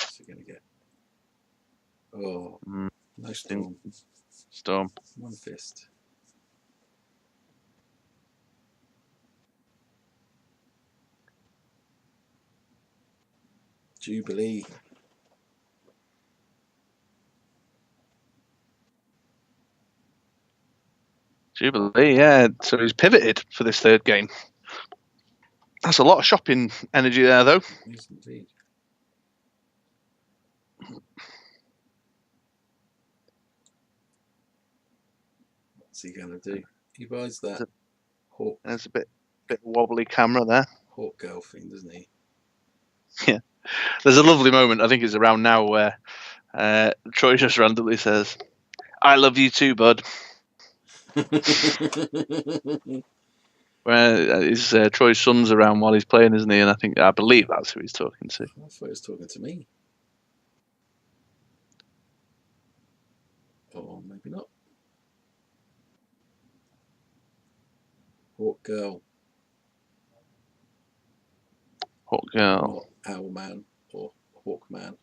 What's he going to get? Oh, no storm. Storm. 1 fist. Jubilee. Jubilee, yeah. So he's pivoted for this 3rd game. That's a lot of shopping energy there, though. Yes, indeed. What's he going to do? He buys that hawk. There's a bit wobbly camera there. Hawk girl thing, doesn't he? Yeah. There's a lovely moment, I think it's around now, where Troy just randomly says, I love you too, bud. Where Troy's son's around while he's playing, isn't he? And I believe that's who he's talking to. I thought he was talking to me. Or maybe not. Hawk girl. Hawk girl. Not owl man or hawk man.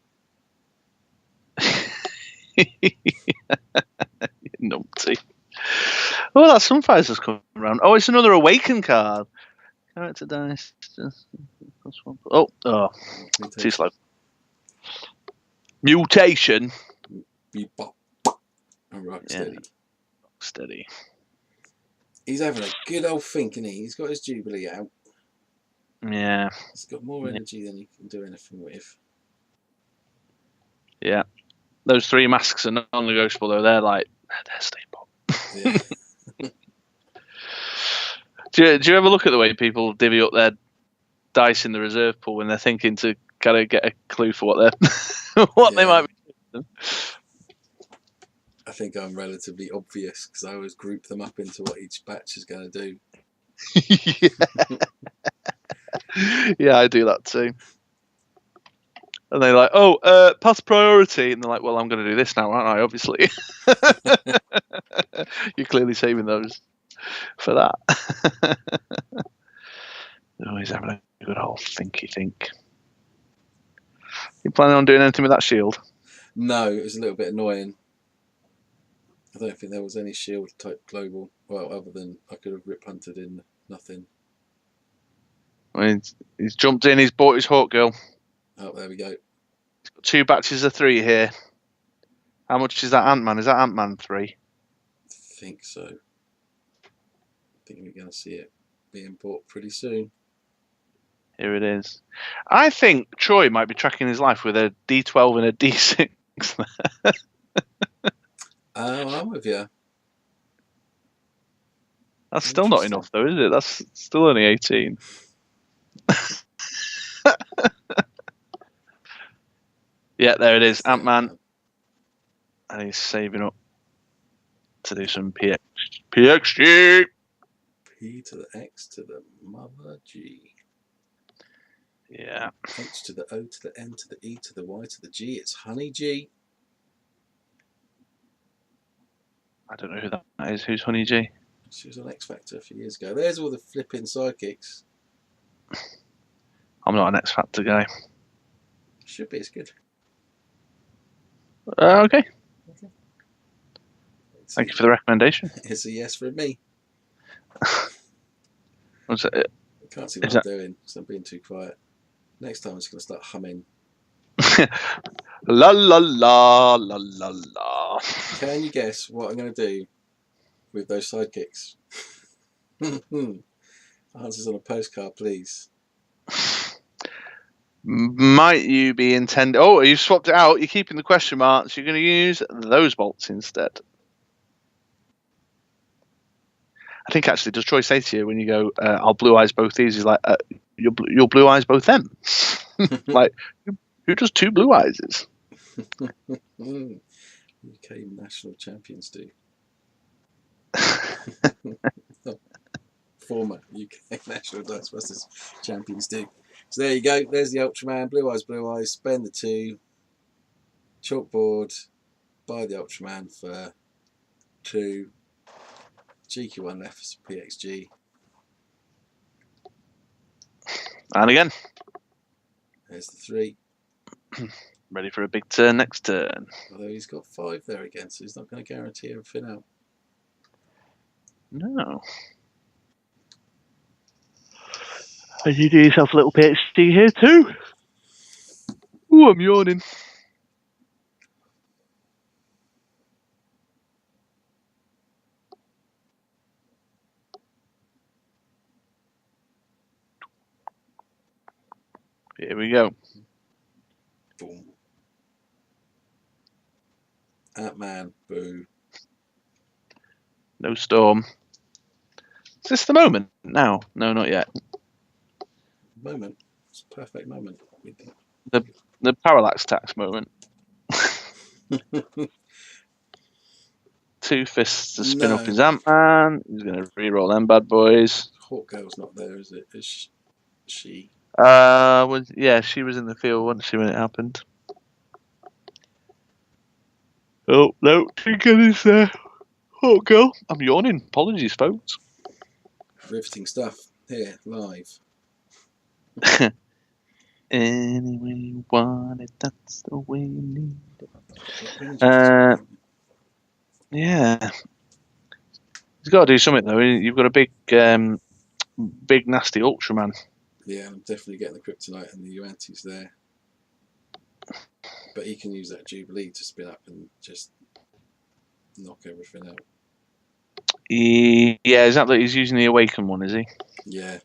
Numpty. Oh, that Sunfire's just come around. Oh, it's another Awaken card. Character dice. Oh, too slow. Mutation. Alright, steady. Steady. He's having a good old think, isn't he? He's got his Jubilee out. Yeah. He's got more energy than he can do anything with. Yeah. Those 3 masks are non-negotiable, though. They're staple. Yeah. Do you ever look at the way people divvy up their dice in the reserve pool when they're thinking to kind of get a clue for what they might be doing? I think I'm relatively obvious because I always group them up into what each batch is going to do. Yeah, I do that too. And they're like, pass priority. And they're like, well, I'm going to do this now, aren't I? Obviously. You're clearly saving those for that. He's having a good old think. You planning on doing anything with that shield? No, it was a little bit annoying. I don't think there was any shield type global. Well, other than I could have rip hunted in nothing. I mean, he's jumped in, he's bought his Hawk Girl. Oh, there we go. He's got 2 batches of 3 here. How much is that Ant-Man? Is that Ant-Man 3? I think so. I think we're going to see it being bought pretty soon. Here it is. I think Troy might be tracking his life with a D12 and a D6. Oh, I'm with you. That's still not enough, though, is it? That's still only 18. Yeah, there it is. Ant-Man. And he's saving up to do some PXG. P to the X to the mother G. Yeah. H to the O to the N to the E to the Y to the G. It's Honey G. I don't know who that is. Who's Honey G? She was on X Factor a few years ago. There's all the flipping sidekicks. I'm not an X Factor guy. Should be. It's good. Okay. Thank you for the recommendation. It's a yes from me. Was it? I can't see what I'm doing because I'm being too quiet. Next time I'm just going to start humming. La la la la la la. Can you guess what I'm going to do with those sidekicks? Answers on a postcard, please. Might you be intending? Oh, you swapped it out. You're keeping the question marks. You're going to use those bolts instead. I think actually, does Troy say to you when you go, "I'll blue eyes both these"? He's like, "You'll blue eyes both them." Like, who does two blue eyes? UK national champions do. Former UK national Dice Busters champions do. So there you go. There's the Ultraman. Blue eyes. Spend the 2. Chalkboard. Buy the Ultraman for 2. Cheeky one left for PXG. And again. There's the 3. Ready for a big turn next turn. Although he's got 5 there again, so he's not going to guarantee everything out. No. And you do yourself a little PhD here too. Ooh, I'm yawning. Here we go. Boom. Ant-Man. Boo. No storm. Is this the moment? Now? No, not yet. Moment. It's a perfect moment. The parallax tax moment. 2 fists to spin up his Ant-Man. He's going to re-roll them bad boys. Hawk Girl's not there, is it? Is she? Yeah, she was in the field, wasn't she, when it happened? Oh, no, Tinker is there. Hawk Girl. I'm yawning. Apologies, folks. Riveting stuff here, live. Any way you want it, that's the way you need it. Yeah. He's got to do something, though. You've got a big nasty Ultraman. Yeah, I'm definitely getting the Kryptonite and the Uantis there. But he can use that Jubilee to spin up and just knock everything out. Yeah, is that he's using the Awaken one, is he? Yeah.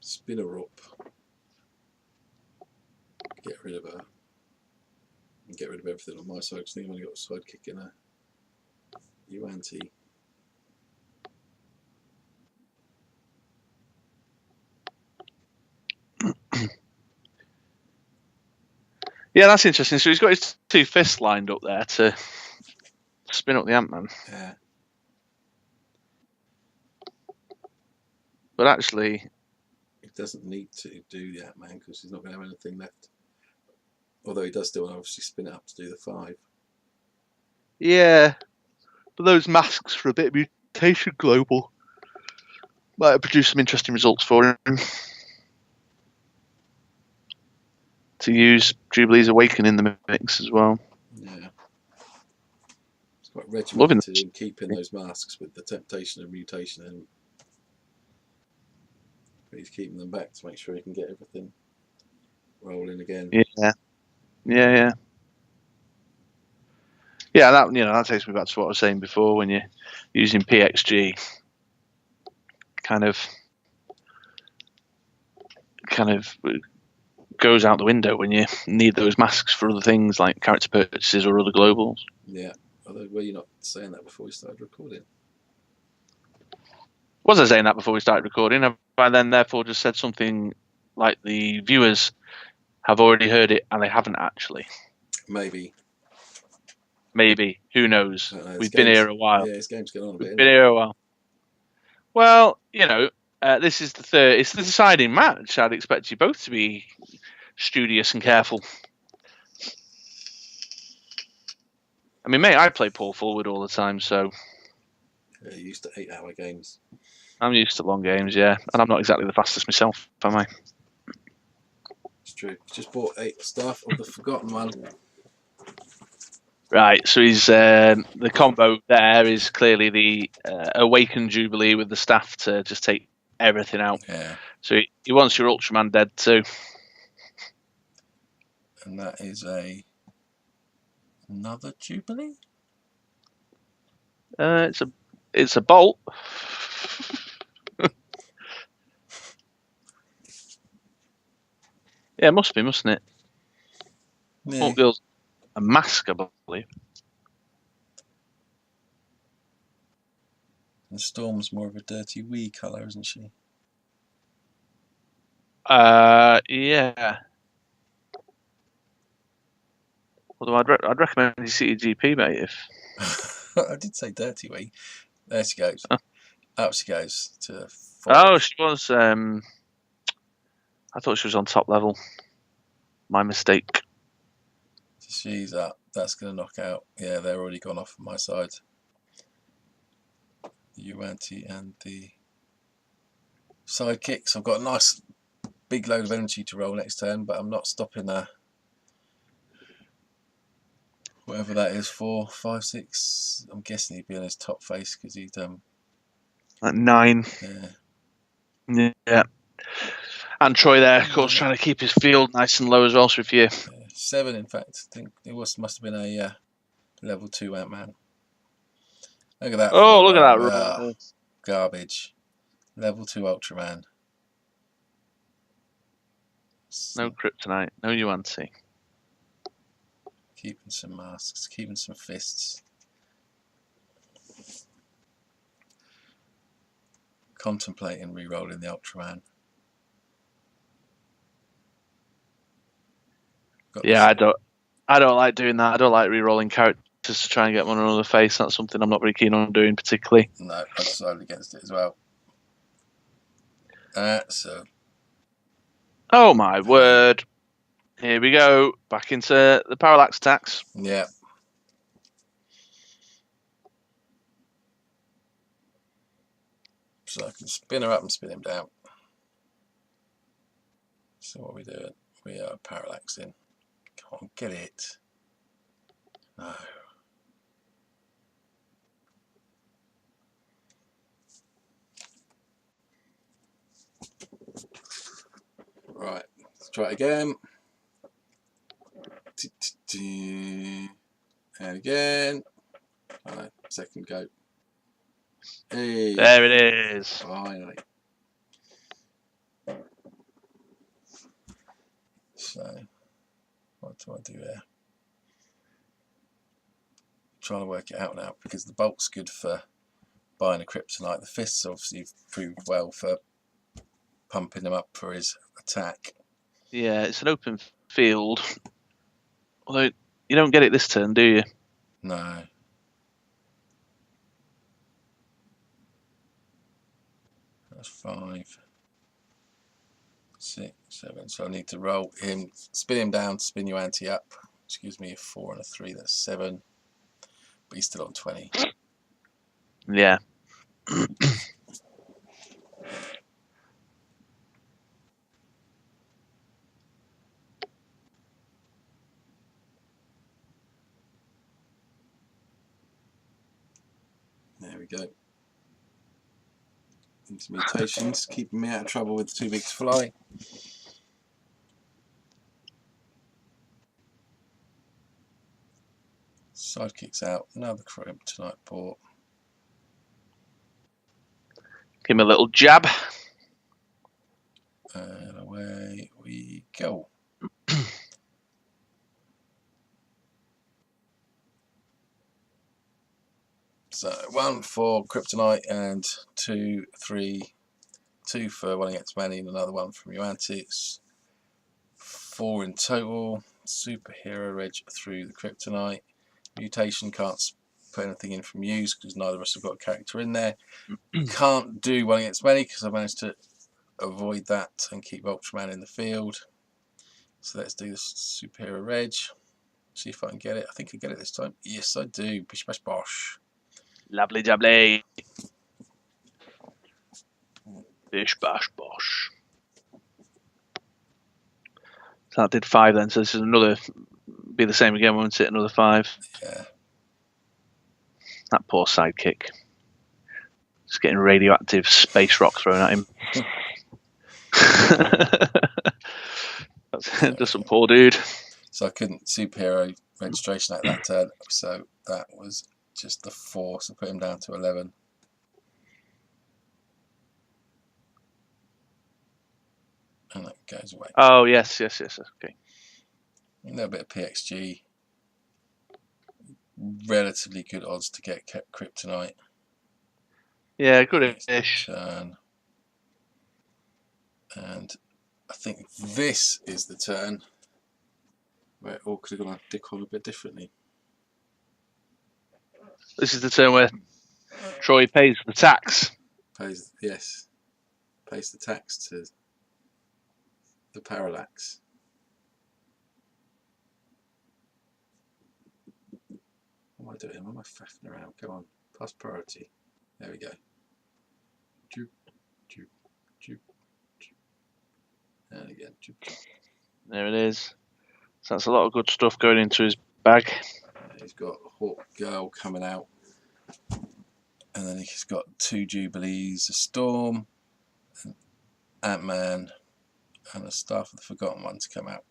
Spin her up. Get rid of her. And get rid of everything on my side, because I think I've only got a sidekick in a Uanti. Yeah, that's interesting. So he's got his 2 fists lined up there to spin up the Ant-Man. Yeah. But actually, he doesn't need to do the Ant-Man because he's not going to have anything left. Although he does still want to obviously spin it up to do the 5. Yeah. But those masks for a bit of mutation global might have produced some interesting results for him. To use Jubilee's Awaken in the mix as well. Yeah. It's quite regimented in keeping those masks with the temptation and mutation in. But he's keeping them back to make sure he can get everything rolling again. Yeah. Yeah. Yeah, that takes me back to what I was saying before when you're using PXG. Kind of goes out the window when you need those masks for other things like character purchases or other globals. Yeah. Although, were you not saying that before we started recording? Was I saying that before we started recording? Have I then therefore just said something like the viewers have already heard it and they haven't actually? Maybe. Who knows? We've been here a while. Yeah, this game's going on a bit. We've been here a while. Well, this is the third. It's the deciding match. I'd expect you both to be studious and careful. I mean, mate, I play Paul forward all the time, so you're used to 8-hour games. I'm used to long games, yeah, and I'm not exactly the fastest myself, am I? It's true. He's just bought 8 stuff of the forgotten one. Right, so he's the combo there is clearly the Awaken Jubilee with the staff to just take everything out. Yeah. So he wants your Ultraman dead too. And that is another Jubilee? It's a bolt. Yeah, it must be, mustn't it? Yeah. Bolt Girl's a mask, I believe. And Storm's more of a dirty wee colour, isn't she? Yeah. Although I'd recommend you see your GP, mate. If I did say dirty wee. There she goes. Up she goes to 4. oh, she was. I thought she was on top level. My mistake. She's up. That's going to knock out. Yeah, they're already gone off on my side. The Uanti and the sidekicks. I've got a nice big load of energy to roll next turn, but I'm not stopping there. Whatever that is, 4, 5, 6. I'm guessing he'd be on his top face because he'd At 9. Yeah. And Troy there, of course, trying to keep his field nice and low as well. So if you 7, in fact, I think it must have been a level 2 Ant-Man. Look at that! oh, look at that roll. Garbage. Level 2 Ultraman. No kryptonite, no Uanti. Keeping some masks, keeping some fists. Contemplating re-rolling the Ultraman. Yeah, I don't like doing that. I don't like re-rolling characters to try and get one on another face. That's something I'm not very keen on doing particularly. No, I decided against it as well. So. Oh my word! Here we go. Back into the parallax attacks. Yeah. So I can spin her up and spin him down. So what are we doing? We are parallaxing. Come on, get it. No. Right, let's try it again. And again. Right, second go. Hey. There it is. Finally. So, what do I do there? Trying to work it out now because the bolt's good for buying a kryptonite. The fists obviously proved well for pumping him up for his attack. Yeah, it's an open field. Although you don't get it this turn, do you? No. That's 5, 6, 7. So I need to roll him, spin him down, spin your ante up. Excuse me, a 4 and a 3, that's 7. But he's still on 20. Yeah. There we go. Into mutations, keeping me out of trouble with too big to fly. Sidekicks out, another kryptonite port. Give him a little jab. And away we go. So 1 for kryptonite and 2, 3, 2 for one against Manny and another one from Uantics. 4 in total. Superhero reg through the kryptonite. Mutation can't put anything in from use because neither of us have got a character in there. Can't do one against Manny because I managed to avoid that and keep Ultraman in the field. So let's do this superhero reg. See if I can get it. I think I get it this time. Yes, I do. Bish bash bosh. Lovely jubbly. Bish bash bosh. So that did 5 then. So this is another. Be the same again, won't it? Another 5. Yeah. That poor sidekick. Just getting radioactive space rock thrown at him. Just some poor dude. So I couldn't superhero registration at that turn. So that was just the 4. So put him down to 11. And that goes away. Oh, yes. Okay. A little bit of PXG. Relatively good odds to get kryptonite. Yeah, good-ish. Turn. And I think this is the turn where it all could have gone a dick on a bit differently. This is the turn where Troy pays the tax. Pays the tax to the Parallax. What am I doing? What am I faffing around? Go on, pass priority. There we go. Joop, joop, joop, joop. And again, joop, joop. There it is. So that's a lot of good stuff going into his bag. He's got Hawk Girl coming out. And then he's got 2 Jubilees, a Storm, an Ant-Man, and a Staff of the Forgotten One to come out.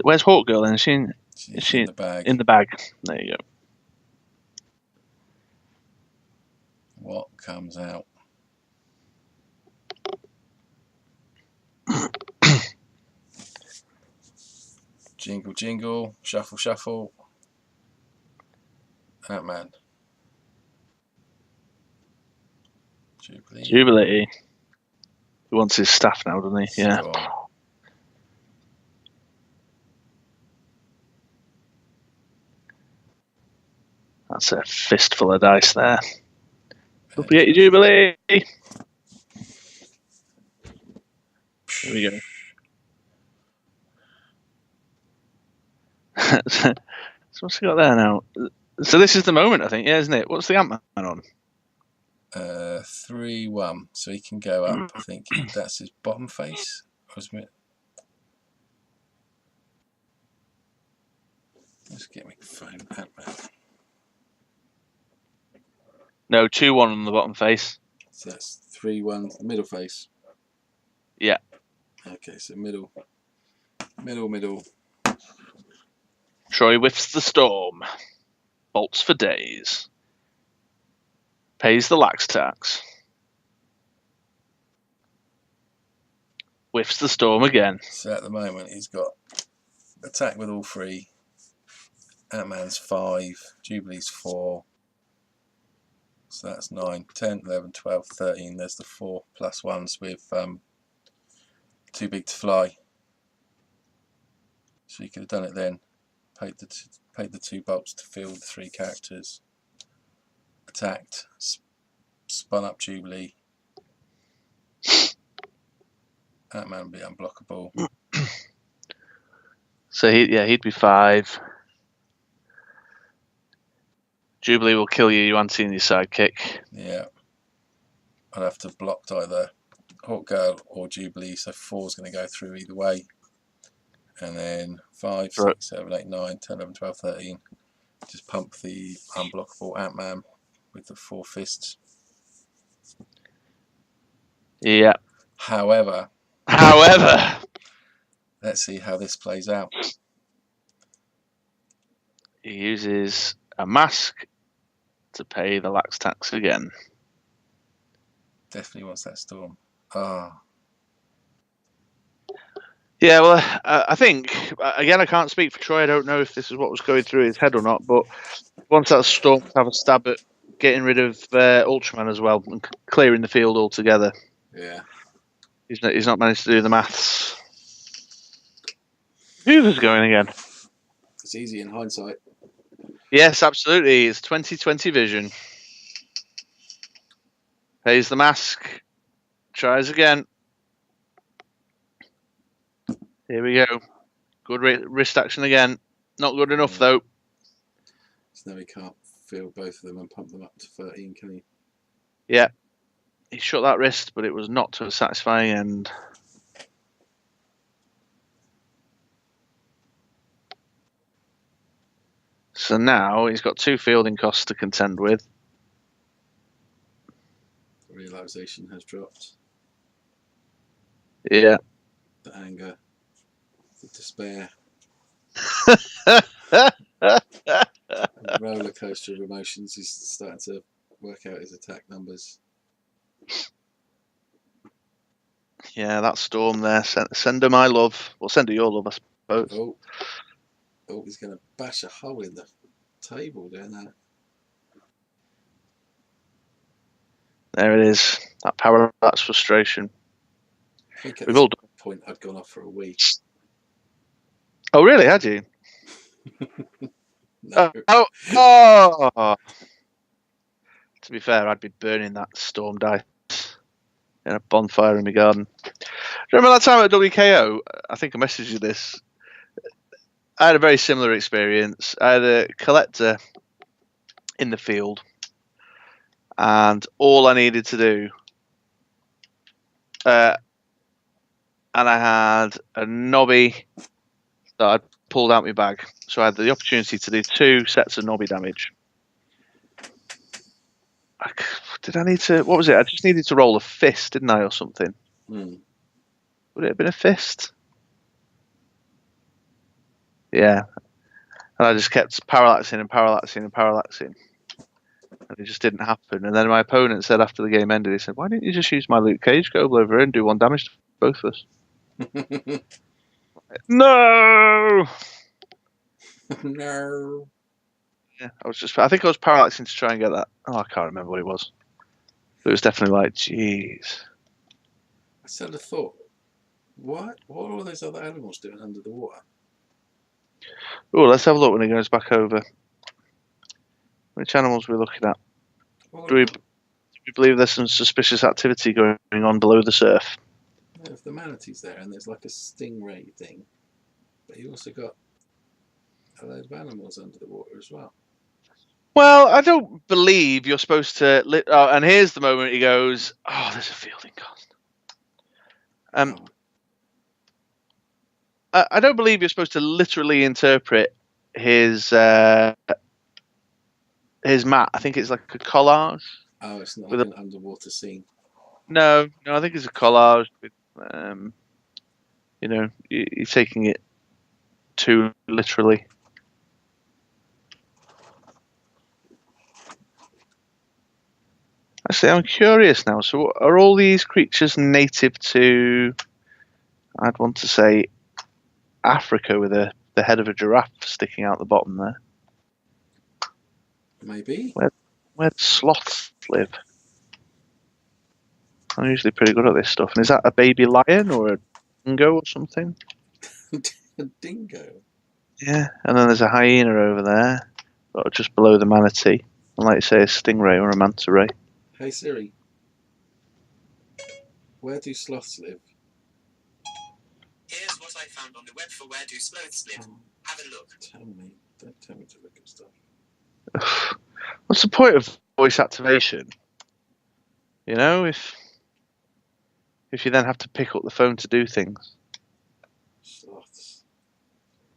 Where's Hawk Girl then? Is she in the bag? In the bag. There you go. What comes out? Jingle, jingle, shuffle, shuffle. Ant-Man. Jubilee. He wants his staff now, doesn't he? Yeah. Storm. That's a fistful of dice there. Don't forget your Jubilee. Here we go. So what's he got there now? So this is the moment, I think, yeah, isn't it? What's the Ant-Man on? 3-1. So he can go up. I think that's his bottom face. Let's get my phone. Ant-Man. No, 2-1 on the bottom face. So that's 3-1. The middle face. Yeah. Okay, so middle. Middle. Troy whiffs the storm. Bolts for days. Pays the lax tax. Whiffs the storm again. So at the moment he's got attack with all 3. Ant-Man's 5. Jubilee's 4. So that's 9, 10, 11, 12, 13. There's the 4 plus ones with too big to fly. So you could have done it then. Paid the 2 bolts to field the 3 characters. Attacked. Spun up Jubilee. Ant-Man would be unblockable. So he'd be 5. Jubilee will kill you anti and your sidekick. Yeah. I'd have to block either Hawk Girl or Jubilee, so 4's going to go through either way. And then 5, 6, 7, 8, 9, 10, 11, 12, 13. Just pump the unblockable Ant-Man with the 4 fists. Yeah. However, let's see how this plays out. He uses a mask to pay the lax tax again. Definitely wants that storm. Ah. Yeah, well, I think, again, I can't speak for Troy. I don't know if this is what was going through his head or not, but once that storm, have a stab at getting rid of Ultraman as well and clearing the field altogether. Yeah. He's not managed to do the maths. Hoover's going again. It's easy in hindsight. Yes, absolutely. It's 2020 vision. Pays the mask. Tries again. Here we go. Good wrist action again. Not good enough, though. So now he can't field both of them and pump them up to 13, can he? Yeah. he shot that wrist, but it was not to a satisfying end. So now he's got 2 fielding costs to contend with. The realisation has dropped. Yeah. The anger. The despair. A roller coaster of emotions. He's starting to work out his attack numbers. Yeah, that storm there. Send her my love. Well, send her your love, I suppose. Oh, he's going to bash a hole in the table doing that. There it is. That Parallax frustration. I think at We've this all done. point I'd gone off for a week. Oh, really? Had you? No. Oh. To be fair, I'd be burning that storm dice in a bonfire in my garden. Remember that time at WKO? I think I messaged you this. I had a very similar experience. I had a collector in the field, and all I needed to do, and I had a knobby that I'd pulled out my bag, so I had the opportunity to do 2 sets of knobby damage. Did I need to? What was it? I just needed to roll a fist, didn't I, or something? Hmm. Would it have been a fist? Yeah. And I just kept parallaxing and parallaxing and parallaxing. And it just didn't happen. And then my opponent said after the game ended, he said, "Why didn't you just use my Luke Cage Goble over and do 1 damage to both of us?" No! No. Yeah, I think I was parallaxing to try and get that. Oh, I can't remember what it was. But it was definitely like, jeez. I sort of thought, what are all those other animals doing under the water? Oh, let's have a look when he goes back over. Which animals are we looking at? Do we believe there's some suspicious activity going on below the surf? If the manatee's there and there's like a stingray thing, but you also got a load of animals under the water as well. Well, I don't believe you're supposed to. And here's the moment he goes, "Oh, there's a fielding cost." I don't believe you're supposed to literally interpret his mat. I think it's like a collage. Oh, it's not like an underwater scene. No, I think it's a collage with, you're taking it too literally. Actually, I'm curious now. So, are all these creatures native to? I'd want to say Africa, with the head of a giraffe sticking out the bottom there. Maybe. Where do sloths live? I'm usually pretty good at this stuff. And is that a baby lion or a dingo or something? A dingo? Yeah, and then there's a hyena over there, just below the manatee. And like you say, a stingray or a manta ray. Hey Siri, where do sloths live? Here's what I found on the web for where do sloths live. Have a look. Don't tell me to look at stuff. What's the point of voice activation? You know, if you then have to pick up the phone to do things. Sloths.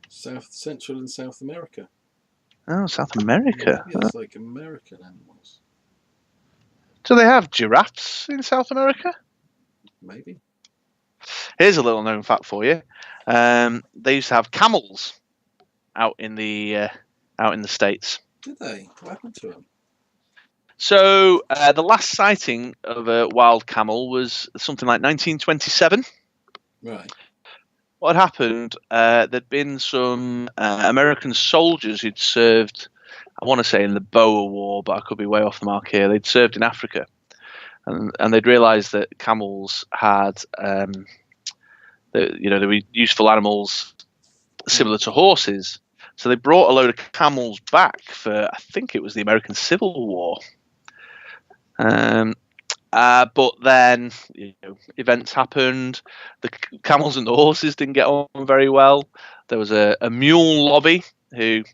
Central and South America. Oh, South America. Yeah, it's like American animals. Do they have giraffes in South America? Maybe. Here's a little known fact for you. They used to have camels out in the States. Did they? What happened to them? So the last sighting of a wild camel was something like 1927. Right. What had happened, there'd been some American soldiers who'd served, I want to say in the Boer War, but I could be way off the mark here. They'd served in Africa, and they'd realised that camels had, they were useful animals similar to horses. So they brought a load of camels back for, I think it was the American Civil War. But then events happened. The camels and the horses didn't get on very well. There was a mule lobby who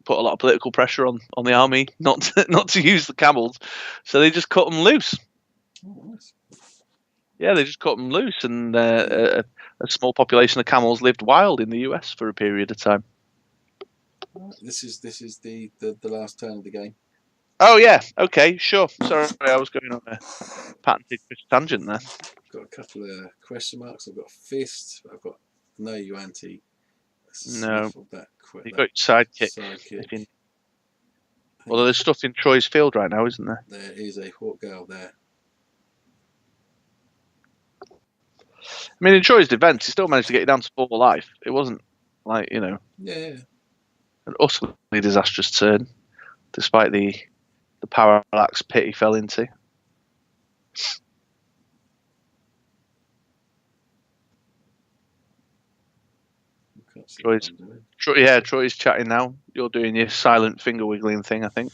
put a lot of political pressure on the army not to use the camels, so they just cut them loose. Oh, nice. Yeah, they just cut them loose, and a small population of camels lived wild in the US for a period of time. Right, this is the last turn of the game. Oh yeah, okay, sure. Sorry, I was going on a patented tangent there. Got a couple of question marks. I've got fist. I've got no Yuan-Ti. No, That quick. you've got your sidekick. Although there's stuff in Troy's field right now, isn't there? There is a Hawk Girl there. I mean, in Troy's defence, he still managed to get you down to 4 life. It wasn't like, Yeah. an utterly disastrous turn, despite the parallax pit he fell into. Troy's chatting now. You're doing your silent finger wiggling thing, I think.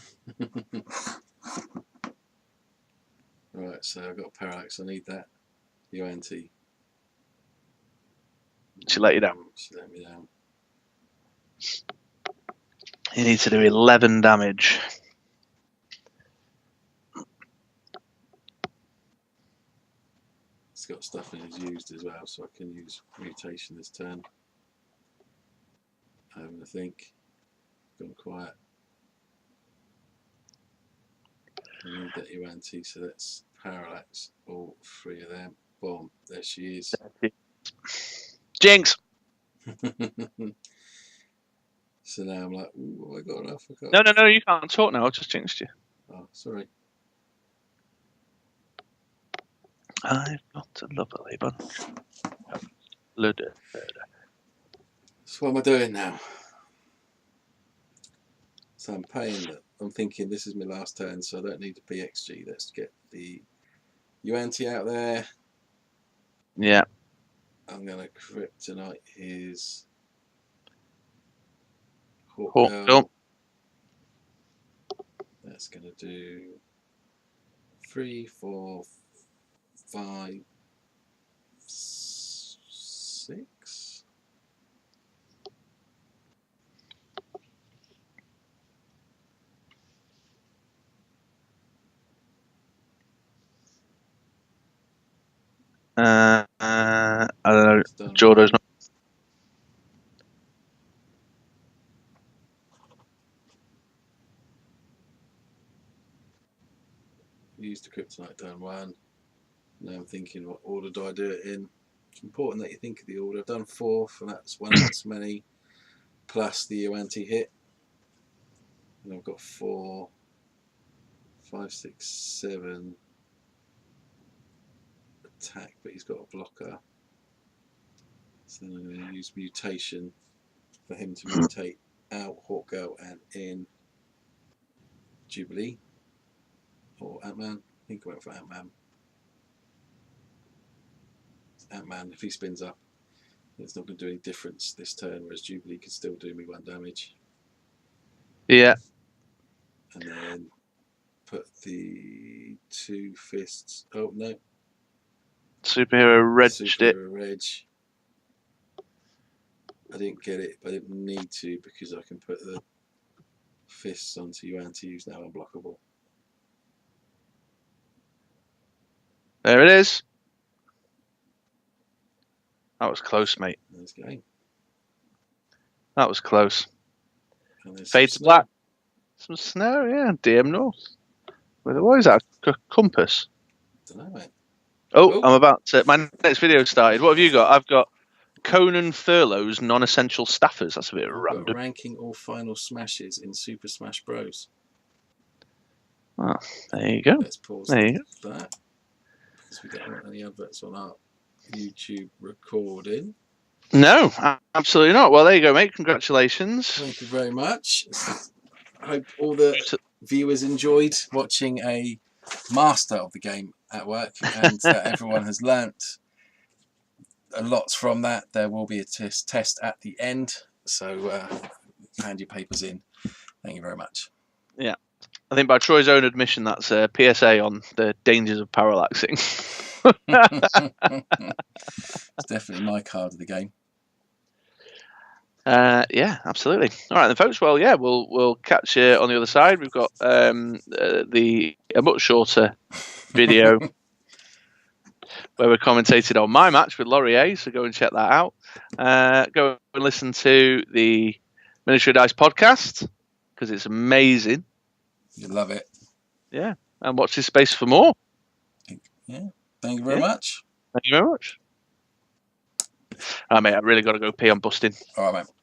Right, so I've got Parallax. I need that Yuan-Ti. She let you down. She let me down. You need to do 11 damage. It's got stuff in his used as well, so I can use mutation this turn. Having a think. Gone quiet. I need that Yuan-Ti, so that's Parallax. All 3 of them. Boom. There she is. Jinx! So now I'm like, ooh, I got enough. No, you can't talk now. I just jinxed you. Oh, sorry. I've got a lovely bunch of blood. So what am I doing now? So I'm paying that. I'm thinking this is my last turn, so I don't need the PXG. Let's get the Yuan-Ti out there. Yeah. I'm going to kryptonite his Hawk Girl. That's going to do 3, 4, 5, 6. I don't know. Jourdo's not. Use the kryptonite turn 1. Now I'm thinking, what order do I do it in? It's important that you think of the order. I've done 4, and that's 1 as many, plus the Yuan-Ti hit. And I've got 4, 5, 6, 7 attack, but he's got a blocker. So then I'm going to use mutation for him to mutate out Hawk Girl and in Jubilee or Ant-Man. I think I went for Ant-Man. Ant-Man, if he spins up, it's not going to do any difference this turn, whereas Jubilee can still do me 1 damage. Yeah. And then put the 2 fists. Oh no. Superhero Reg it. Reg. I didn't get it, but I didn't need to because I can put the fists onto Yuan-Ti, who's now unblockable. There it is. That was close, mate. Nice game. That was close. Fade to black. Some snow, yeah. DM North. What is that? A compass? Don't know, mate. Oh, I'm about to. My next video started. What have you got? I've got Conan Thurlow's non-essential staffers. That's a bit random. Ranking all final smashes in Super Smash Bros. Oh, there you go. Let's pause that because we don't want any adverts on our YouTube recording. No, absolutely not. Well, there you go, mate. Congratulations. Thank you very much. I hope all the viewers enjoyed watching a master of the game at work, and that everyone has learnt a lot from that. There will be a test at the end, so hand your papers in. Thank you very much. Yeah, I think by Troy's own admission, that's a PSA on the dangers of parallaxing. It's definitely my card of the game. Yeah, absolutely. All right, then, folks. Well, yeah, we'll catch you on the other side. We've got a much shorter video where we commentated on my match with Laurier. So go and check that out. Go and listen to the Miniature Dice podcast because it's amazing. You love it. Yeah, and watch this space for more. Yeah. Thank you very much. Thank you very much. All right, mate. I really got to go pee. I'm busting. All right, mate.